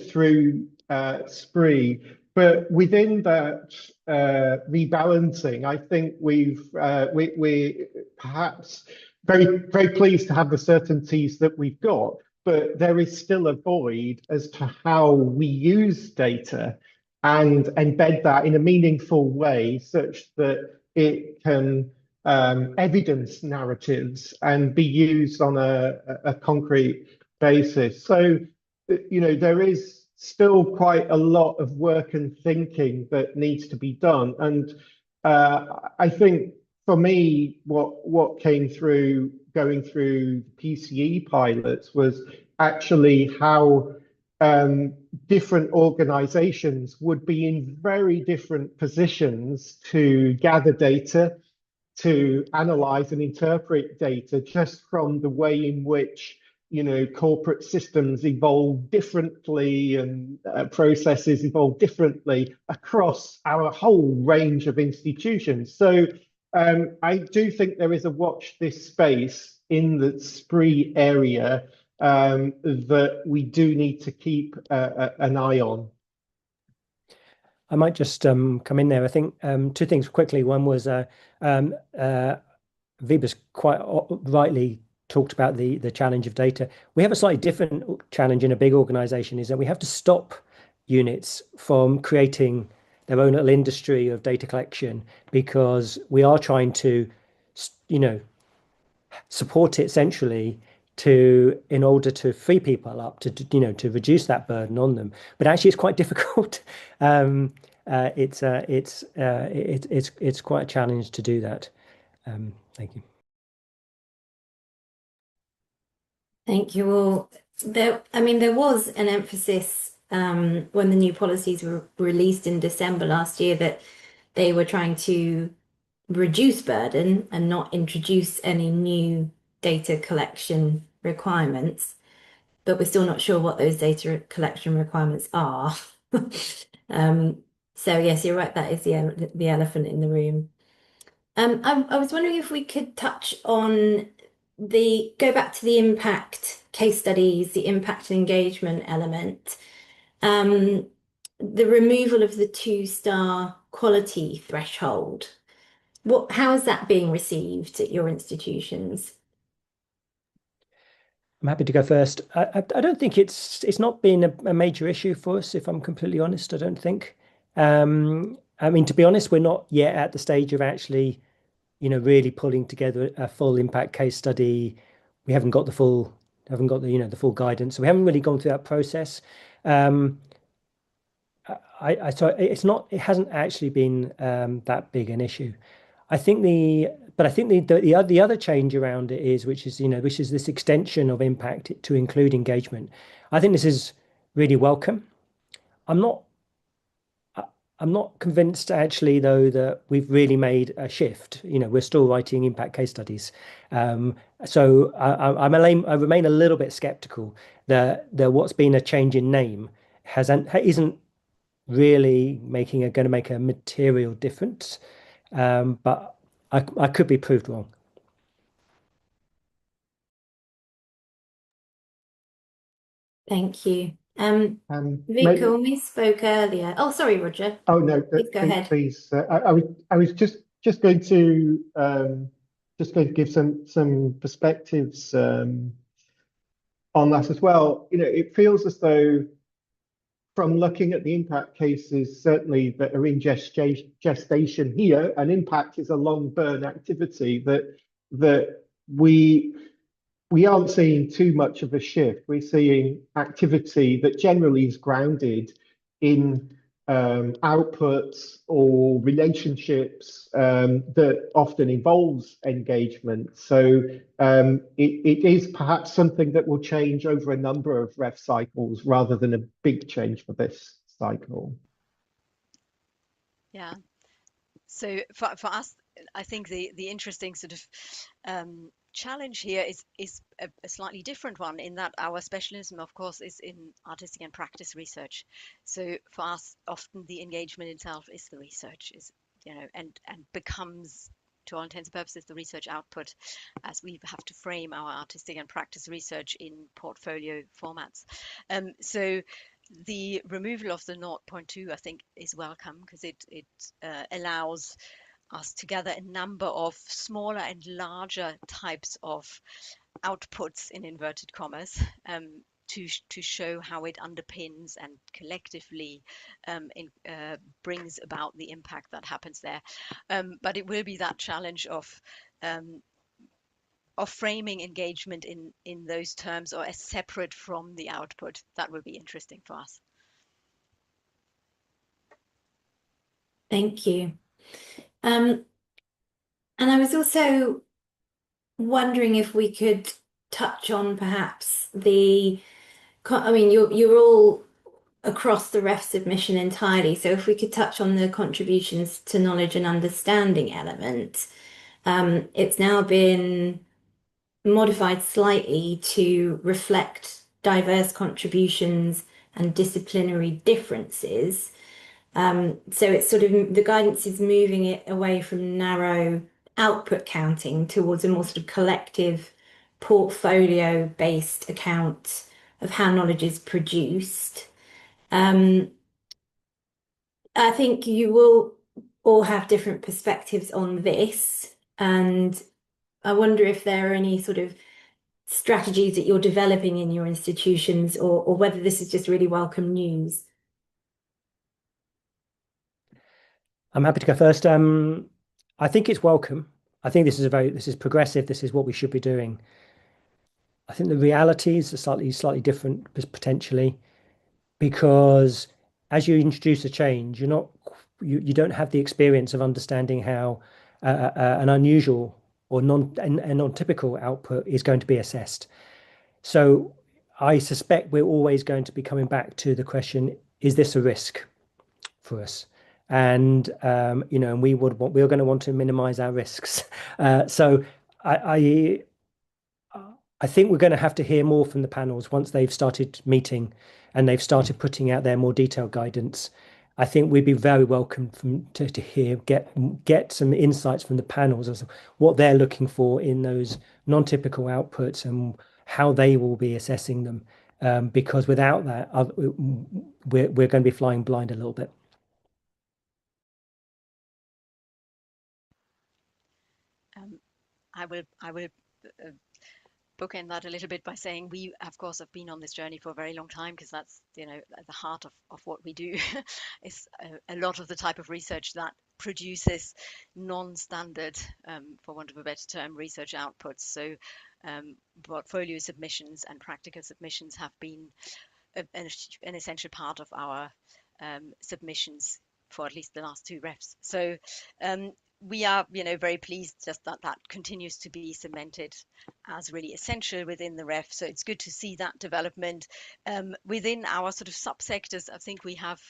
through SPRI. But within that rebalancing, I think we're perhaps very pleased to have the certainties that we've got, but there is still a void as to how we use data and embed that in a meaningful way such that it can evidence narratives and be used on a concrete basis. So, there is still quite a lot of work and thinking that needs to be done. And I think for me, what came through going through PCE pilots was actually how different organizations would be in very different positions to gather data, to analyze and interpret data, just from the way in which corporate systems evolve differently and processes evolve differently across our whole range of institutions. So I do think there is a watch this space in the spree area that we do need to keep an eye on. I might just come in there. I think two things quickly. One was Viba's quite rightly talked about the challenge of data. We have a slightly different challenge in a big organization, is that we have to stop units from creating their own little industry of data collection, because we are trying to, support it centrally in order to free people up to reduce that burden on them. But actually, it's quite difficult. It's quite a challenge to do that. Thank you. Thank you all. There was an emphasis when the new policies were released in December last year that they were trying to reduce burden and not introduce any new data collection requirements, but we're still not sure what those data collection requirements are. So yes, you're right, that is the elephant in the room. I was wondering if we could touch on go back to the impact case studies, the impact and engagement element, the removal of the 2-star quality threshold. How is that being received at your institutions? I'm happy to go first. I don't think it's not been a major issue for us, if I'm completely honest. I don't think. To be honest, we're not yet at the stage of actually, really pulling together a full impact case study. We haven't got the full guidance, so we haven't really gone through that process. So it hasn't actually been that big an issue. I think the other change around it is, which is this extension of impact to include engagement. I think this is really welcome. I'm not convinced actually, though, that we've really made a shift. We're still writing impact case studies. So I remain a little bit skeptical that what's been a change in name isn't really going to make a material difference. But I could be proved wrong. Thank you. Maybe- Vic, when we spoke earlier. Oh, sorry, Roger. Oh no, Please go ahead. please. I was just going to give some perspectives on that as well. It feels as though, from looking at the impact cases, certainly that are in gestation here, and impact is a long burn activity, that we aren't seeing too much of a shift. We're seeing activity that generally is grounded in outputs or relationships that often involves engagement. So it is perhaps something that will change over a number of ref cycles rather than a big change for this cycle. Yeah. So for us, I think the interesting sort of challenge here is a slightly different one, in that our specialism, of course, is in artistic and practice research. So for us, often the engagement itself is the research, and becomes, to all intents and purposes, the research output, as we have to frame our artistic and practice research in portfolio formats. So the removal of the 0.2, I think, is welcome, because it allows us to gather a number of smaller and larger types of outputs, in inverted commas, to show how it underpins and collectively brings about the impact that happens there. But it will be that challenge of framing engagement in those terms, or as separate from the output. That will be interesting for us. Thank you. And I was also wondering if we could touch on perhaps you're all across the ref submission entirely. So if we could touch on the contributions to knowledge and understanding element. It's now been modified slightly to reflect diverse contributions and disciplinary differences. So it's sort of, the guidance is moving it away from narrow output counting towards a more sort of collective portfolio-based account of how knowledge is produced. I think you will all have different perspectives on this, and I wonder if there are any sort of strategies that you're developing in your institutions, or whether this is just really welcome news. I'm happy to go first. I think it's welcome. I think this is progressive. This is what we should be doing. I think the realities are slightly different potentially, because as you introduce a change, you don't have the experience of understanding how an unusual or non-typical output is going to be assessed. So I suspect we're always going to be coming back to the question: is this a risk for us? And and we're going to want to minimize our risks. So I I think we're going to have to hear more from the panels once they've started meeting and they've started putting out their more detailed guidance. I think we'd be very welcome to hear, get some insights from the panels as to what they're looking for in those non-typical outputs and how they will be assessing them. Because without that, we're going to be flying blind a little bit. I will bookend that a little bit by saying we, of course, have been on this journey for a very long time, because that's, at the heart of what we do is a lot of the type of research that produces non-standard, for want of a better term, research outputs. So portfolio submissions and practical submissions have been an essential part of our submissions for at least the last two refs. So we are, very pleased just that continues to be cemented as really essential within the ref. So it's good to see that development within our sort of subsectors. I think we have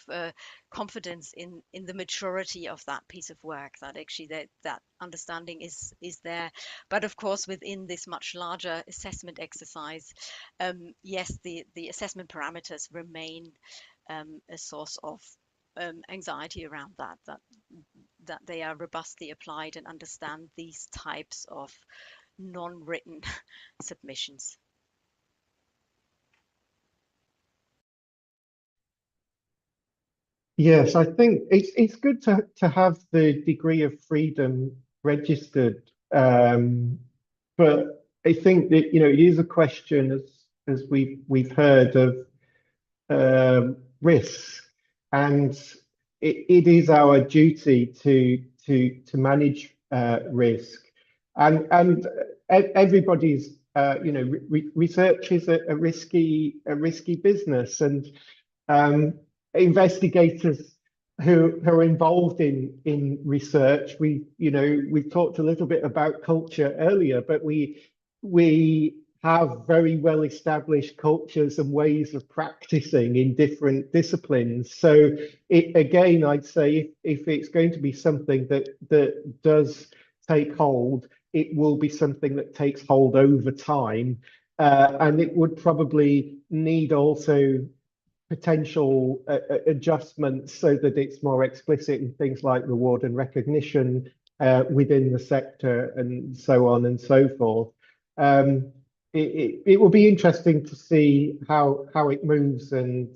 confidence in the maturity of that piece of work, that actually that understanding is there. But of course, within this much larger assessment exercise, yes, the assessment parameters remain a source of anxiety around that they are robustly applied and understand these types of non-written submissions. Yes, I think it's good to have the degree of freedom registered, but I think that it is a question, as we've heard, of risks, and it is our duty to manage risk, and everybody's research is a risky business, and investigators who are involved in research. We've talked a little bit about culture earlier, but we have very well established cultures and ways of practicing in different disciplines. So again, I'd say if it's going to be something that does take hold, it will be something that takes hold over time. And it would probably need also potential adjustments so that it's more explicit in things like reward and recognition within the sector, and so on and so forth. It will be interesting to see how it moves and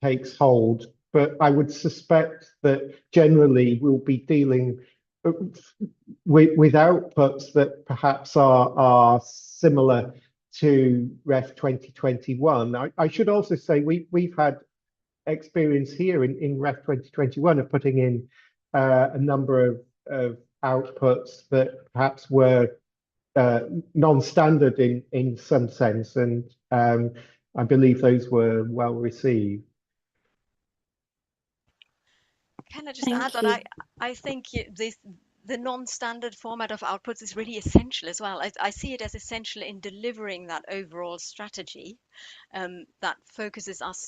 takes hold. But I would suspect that generally we'll be dealing with outputs that perhaps are similar to Ref 2021. I should also say we've had experience here in Ref 2021 of putting in a number of outputs that perhaps were non-standard in some sense, and I believe those were well received. Can I just add that I think the non-standard format of outputs is really essential as well. I see it as essential in delivering that overall strategy that focuses us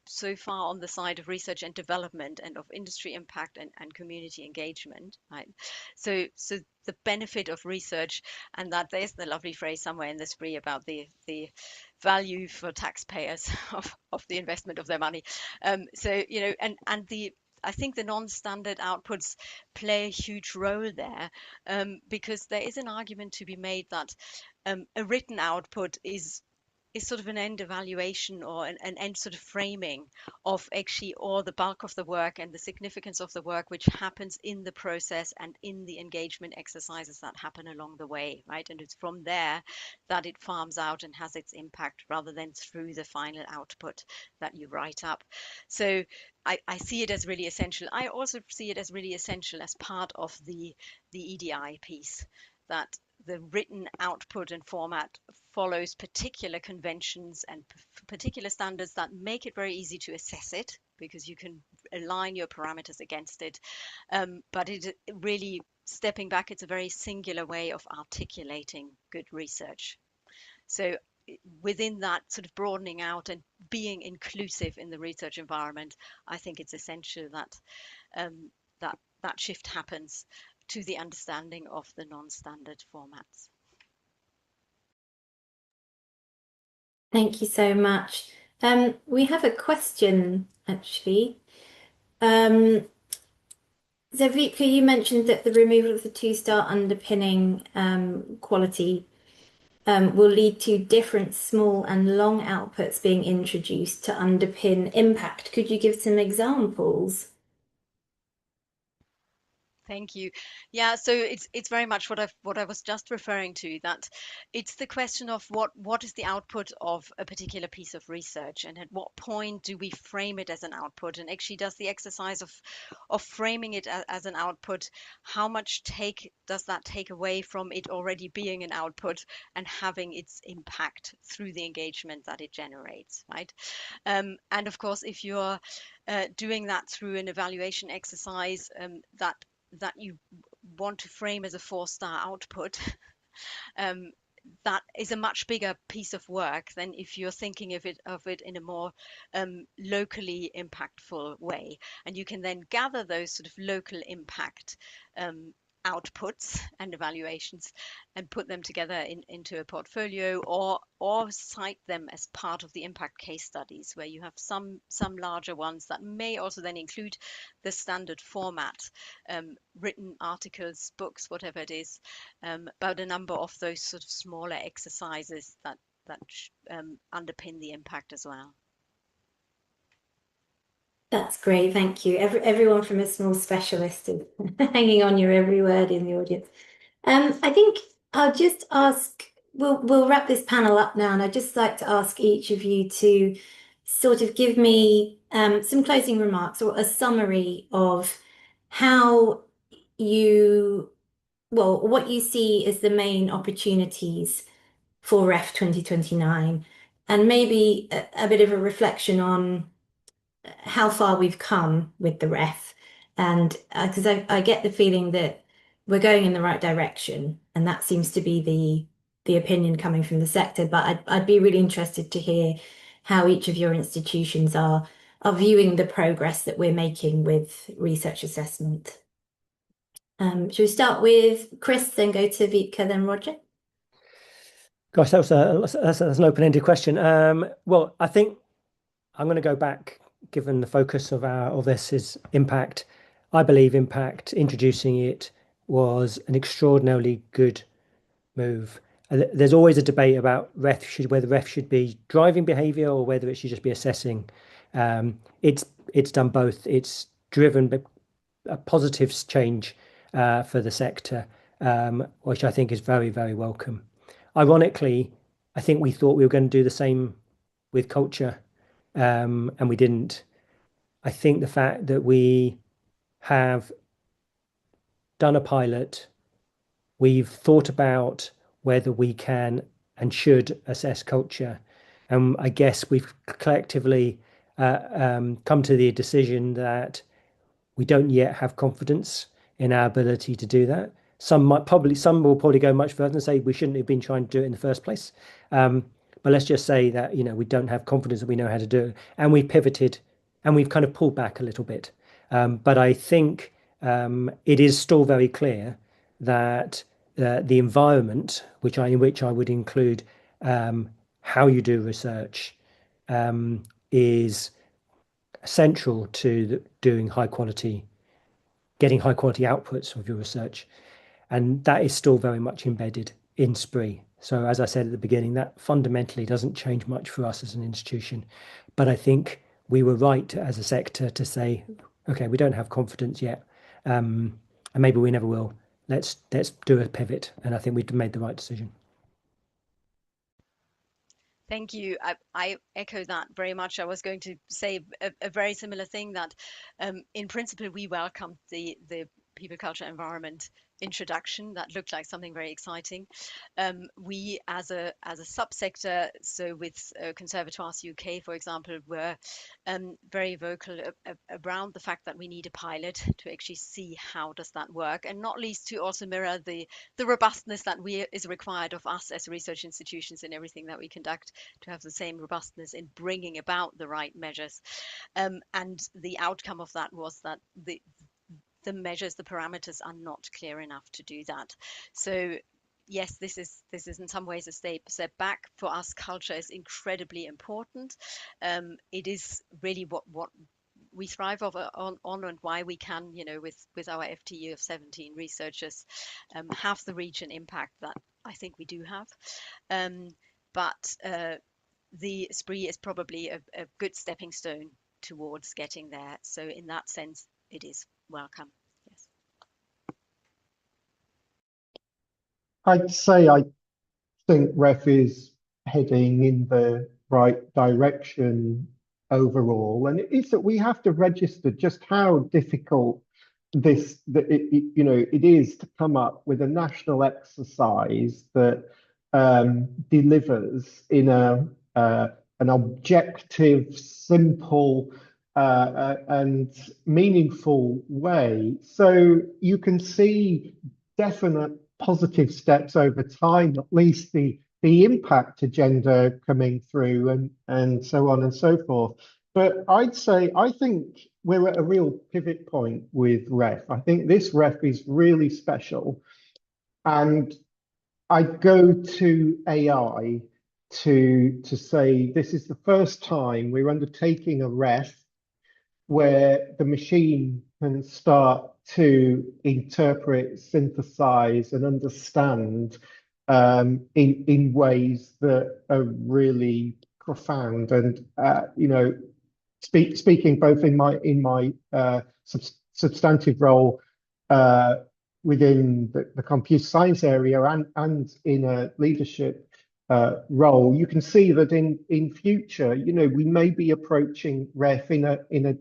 so far on the side of research and development and of industry impact and community engagement, right? So the benefit of research, and that there's the lovely phrase somewhere in the spree about the value for taxpayers of the investment of their money. So and I think the non-standard outputs play a huge role there, because there is an argument to be made that a written output is sort of an end evaluation or an end sort of framing of actually all the bulk of the work and the significance of the work which happens in the process and in the engagement exercises that happen along the way, right? And it's from there that it farms out and has its impact rather than through the final output that you write up. So I see it as really essential. I also see it as really essential as part of the EDI piece, that the written output and format follows particular conventions and particular standards that make it very easy to assess it because you can align your parameters against it. But it really, stepping back, it's a very singular way of articulating good research. So within that sort of broadening out and being inclusive in the research environment, I think it's essential that that shift happens to the understanding of the non-standard formats. Thank you so much. We have a question actually. So Vika, you mentioned that the removal of the two-star underpinning quality will lead to different small and long outputs being introduced to underpin impact. Could you give some examples? Thank you. Yeah, so it's very much what I was just referring to, that it's the question of what is the output of a particular piece of research, and at what point do we frame it as an output? And actually, does the exercise of framing it as an output, how much does that take away from it already being an output and having its impact through the engagement that it generates, right? And of course, if you're doing that through an evaluation exercise, that you want to frame as a 4-star output, that is a much bigger piece of work than if you're thinking of it in a more locally impactful way. And you can then gather those sort of local impact outputs and evaluations and put them together into a portfolio, or cite them as part of the impact case studies, where you have some larger ones that may also then include the standard format, written articles, books, whatever it is, but a number of those sort of smaller exercises that underpin the impact as well. That's great, thank you. Everyone from a small specialist is hanging on your every word in the audience. I think I'll just ask, we'll wrap this panel up now, and I'd just like to ask each of you to sort of give me some closing remarks or a summary of how what you see as the main opportunities for REF 2029, and maybe a bit of a reflection on how far we've come with the ref. And because I get the feeling that we're going in the right direction, and that seems to be the opinion coming from the sector. But I'd be really interested to hear how each of your institutions are viewing the progress that we're making with research assessment. Should we start with Chris, then go to Vika, then Roger? Gosh, that's an open-ended question. Well, I think I'm going to go back, given the focus of this is impact. I believe impact, introducing it, was an extraordinarily good move. There's always a debate about whether REF should be driving behaviour or whether it should just be assessing. It's done both. It's driven a positive change for the sector, which I think is very, very welcome. Ironically, I think we thought we were going to do the same with culture, and we didn't. I think the fact that we have done a pilot, we've thought about whether we can and should assess culture, and I guess we've collectively come to the decision that we don't yet have confidence in our ability to do that. Some will probably go much further and say we shouldn't have been trying to do it in the first place. But let's just say that we don't have confidence that we know how to do it, and we've pivoted and we've kind of pulled back a little bit. But I think it is still very clear that the environment, in which I would include how you do research, is essential to doing getting high quality outputs of your research. And that is still very much embedded in SPRI. So as I said at the beginning, that fundamentally doesn't change much for us as an institution. But I think we were right as a sector to say, okay, we don't have confidence yet, and maybe we never will. Let's do a pivot. And I think we made the right decision. Thank you. I echo that very much. I was going to say a very similar thing that in principle, we welcomed the people, culture, environment introduction. That looked like something very exciting. We as a subsector, so with Conservatoires UK, for example, were very vocal around the fact that we need a pilot to actually see how does that work, and not least to also mirror the robustness that is required of us as research institutions in everything that we conduct, to have the same robustness in bringing about the right measures. And the outcome of that was that the measures, the parameters are not clear enough to do that. So yes, this is in some ways a step back. For us, culture is incredibly important. It is really what we thrive on and why we can, with our FTE of 17 researchers, have the reach and impact that I think we do have. But the SPRI is probably a good stepping stone towards getting there. So in that sense, it is welcome. Yes. I'd say I think REF is heading in the right direction overall, and it is that we have to register just how difficult it is to come up with a national exercise that delivers in an objective, simple, and meaningful way. So you can see definite positive steps over time, at least the impact agenda coming through and so on and so forth. But I'd say I think we're at a real pivot point with REF. I think this REF is really special. And I go to AI to say this is the first time we're undertaking a REF where the machine can start to interpret, synthesize, and understand in ways that are really profound. And speaking both in my substantive role within the computer science area and in a leadership role, you can see that in future, we may be approaching REF in a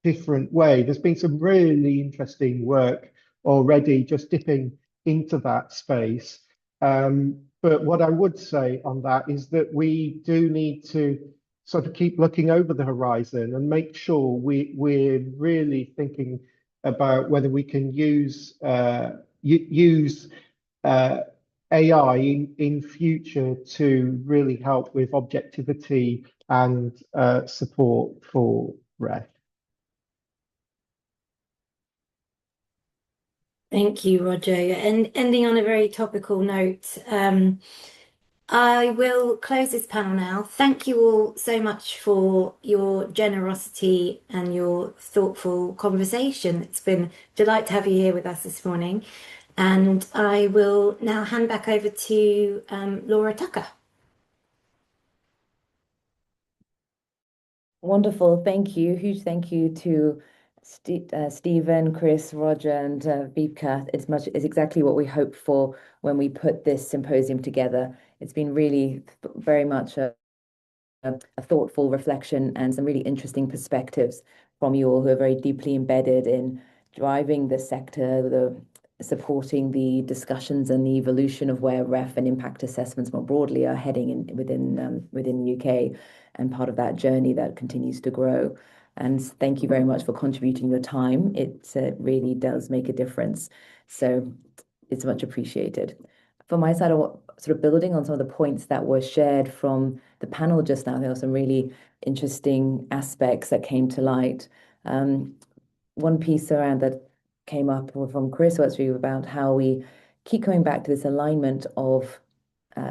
different way. There's been some really interesting work already just dipping into that space. But what I would say on that is that we do need to sort of keep looking over the horizon and make sure we're really thinking about whether we can use AI in future to really help with objectivity and support for REF. Thank you, Roger. And ending on a very topical note, I will close this panel now. Thank you all so much for your generosity and your thoughtful conversation. It's been a delight to have you here with us this morning. And I will now hand back over to Laura Tucker. Wonderful. Thank you. Huge thank you to Stephen, Chris, Roger, and Vibeke. It's exactly what we hoped for when we put this symposium together. It's been really very much a thoughtful reflection and some really interesting perspectives from you all who are very deeply embedded in driving the sector, supporting the discussions and the evolution of where REF and impact assessments more broadly are heading within the UK, and part of that journey that continues to grow. And thank you very much for contributing your time. It really does make a difference. So it's much appreciated. From my side, sort of building on some of the points that were shared from the panel just now, there were some really interesting aspects that came to light. One piece around that came up from Chris was really about how we keep coming back to this alignment of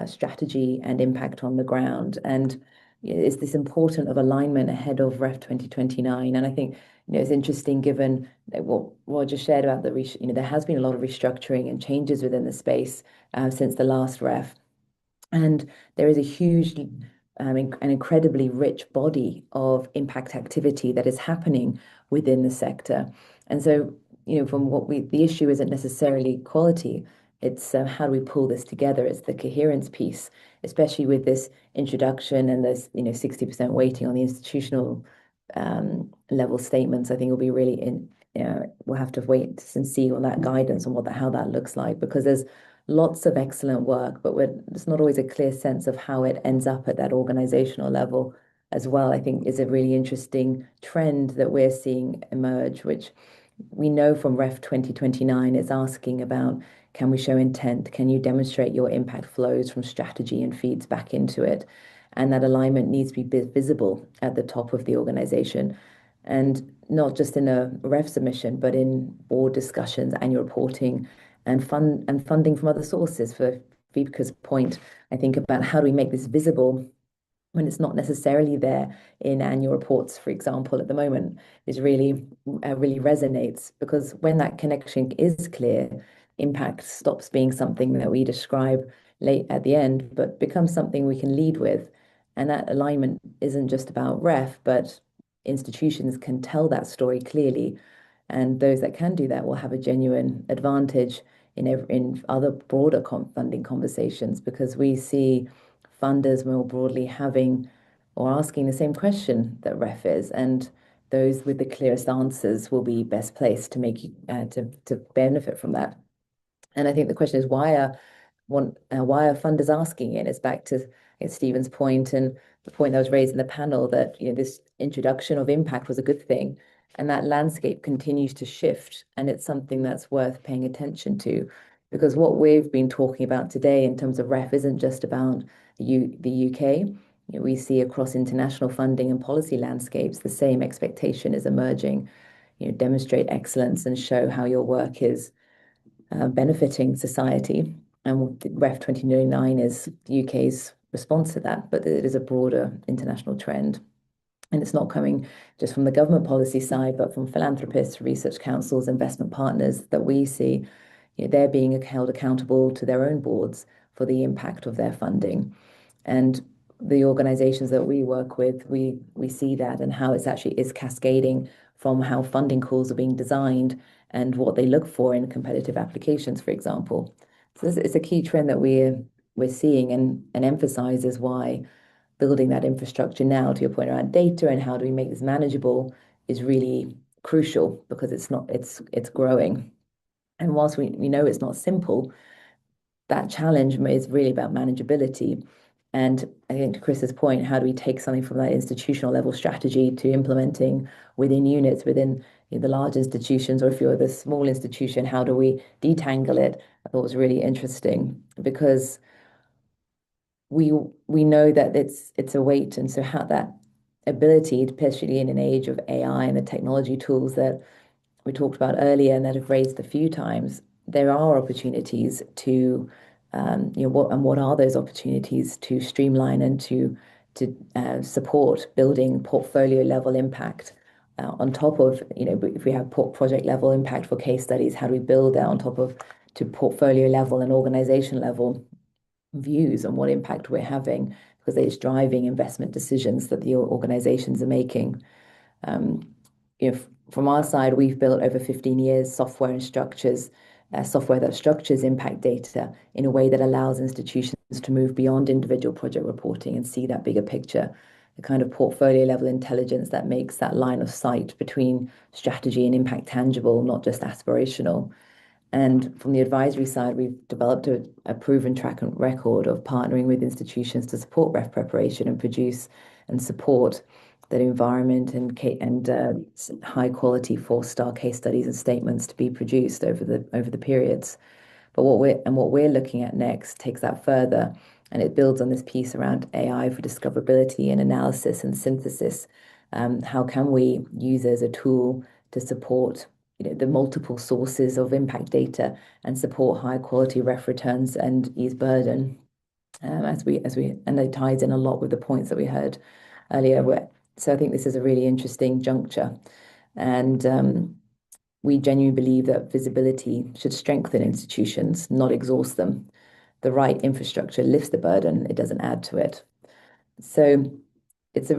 strategy and impact on the ground. And is this important of alignment ahead of REF 2029. And I think it's interesting given what Roger shared about there has been a lot of restructuring and changes within the space since the last REF. And there is a huge an incredibly rich body of impact activity that is happening within the sector. And so, from the issue isn't necessarily quality, it's how do we pull this together? It's the coherence piece, especially with this introduction and this, 60% weighting on the institutional level statements. I think will be really we'll have to wait and see on that guidance on how that looks like, because there's lots of excellent work, but there's not always a clear sense of how it ends up at that organizational level as well. I think is a really interesting trend that we're seeing emerge, which we know from REF 2029 is asking about, can we show intent? Can you demonstrate your impact flows from strategy and feeds back into it? And that alignment needs to be visible at the top of the organization. And not just in a REF submission, but in board discussions, annual reporting, and funding from other sources. For Vibke's point, I think about how do we make this visible when it's not necessarily there in annual reports, for example, at the moment, is really resonates, because when that connection is clear, impact stops being something that we describe late at the end, but becomes something we can lead with. And that alignment isn't just about REF, but institutions can tell that story clearly. And those that can do that will have a genuine advantage in other broader funding conversations, because we see funders more broadly having or asking the same question that REF is, and those with the clearest answers will be best placed to make to benefit from that. And I think the question is why are funders asking it? It's back to Stephen's point and the point that was raised in the panel that this introduction of impact was a good thing, and that landscape continues to shift, and it's something that's worth paying attention to, because what we've been talking about today in terms of REF isn't just about the UK. We see across international funding and policy landscapes the same expectation is emerging. Demonstrate excellence and show how your work is benefiting society. And REF 2029 is the UK's response to that, but it is a broader international trend. And it's not coming just from the government policy side, but from philanthropists, research councils, investment partners that we see. They're being held accountable to their own boards for the impact of their funding. And the organizations that we work with, we see that and how it's actually is cascading from how funding calls are being designed and what they look for in competitive applications, for example. So it's a key trend that we're seeing, and emphasizes why building that infrastructure now, to your point around data and how do we make this manageable, is really crucial, because it's growing. And whilst we know it's not simple, that challenge is really about manageability. And I think to Chris's point, how do we take something from that institutional level strategy to implementing within units, within the large institutions, or if you're the small institution, how do we detangle it? I thought was really interesting, because we know that it's a weight, and so how that ability, especially in an age of AI and the technology tools that we talked about earlier and that have raised a few times, there are opportunities to what are those opportunities to streamline and to support building portfolio level impact on top of, if we have project level impact for case studies, how do we build that on top of to portfolio level and organization level views on what impact we're having, because it's driving investment decisions that the organizations are making. If from our side, we've built over 15 years software and structures, software that structures impact data in a way that allows institutions to move beyond individual project reporting and see that bigger picture, the kind of portfolio level intelligence that makes that line of sight between strategy and impact tangible, not just aspirational. And from the advisory side, we've developed a proven track and record of partnering with institutions to support REF preparation and produce and support that environment and high quality 4-star case studies and statements to be produced over the periods. But what we're looking at next takes that further, and it builds on this piece around AI for discoverability and analysis and synthesis. How can we use it as a tool to support the multiple sources of impact data and support high quality REF returns and ease burden? and it ties in a lot with the points that we heard earlier. So I think this is a really interesting juncture, and we genuinely believe that visibility should strengthen institutions, not exhaust them. The right infrastructure lifts the burden; it doesn't add to it. So it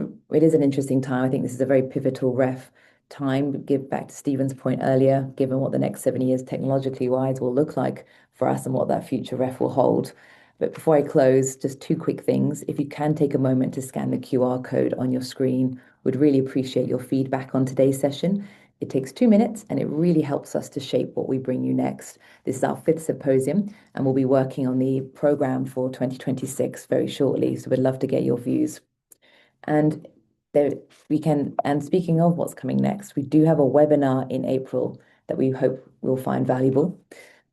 is an interesting time. I think this is a very pivotal ref time. Give back to Stephen's point earlier, given what the next 7 years technologically wise will look like for us and what that future ref will hold. But before I close, just two quick things. If you can take a moment to scan the QR code on your screen, would really appreciate your feedback on today's session. It takes 2 minutes and it really helps us to shape what we bring you next. This is our fifth symposium, and we'll be working on the program for 2026 very shortly. So we'd love to get your views. And and speaking of what's coming next, we do have a webinar in April that we hope will find valuable.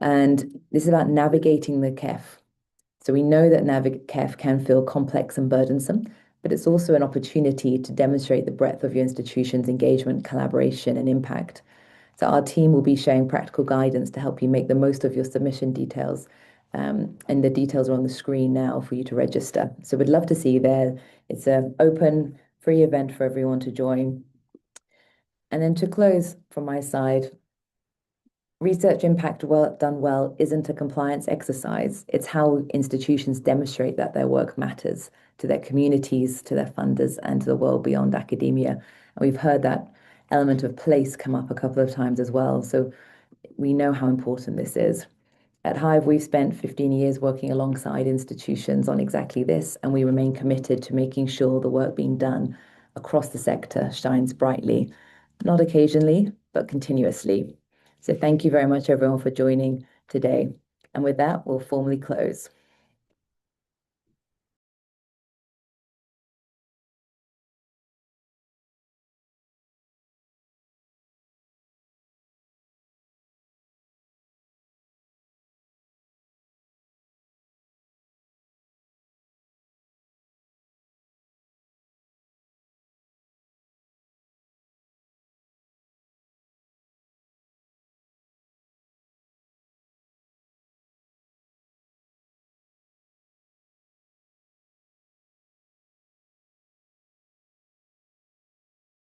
And this is about navigating the KEF. So we know that KEF can feel complex and burdensome, but it's also an opportunity to demonstrate the breadth of your institution's engagement, collaboration, and impact. So our team will be sharing practical guidance to help you make the most of your submission details. And the details are on the screen now for you to register. So we'd love to see you there. It's an open, free event for everyone to join. And then to close from my side, research impact done well isn't a compliance exercise. It's how institutions demonstrate that their work matters to their communities, to their funders, and to the world beyond academia. And we've heard that element of place come up a couple of times as well. So we know how important this is. At Hive, we've spent 15 years working alongside institutions on exactly this, and we remain committed to making sure the work being done across the sector shines brightly, not occasionally, but continuously. So thank you very much, everyone, for joining today. And with that, we'll formally close.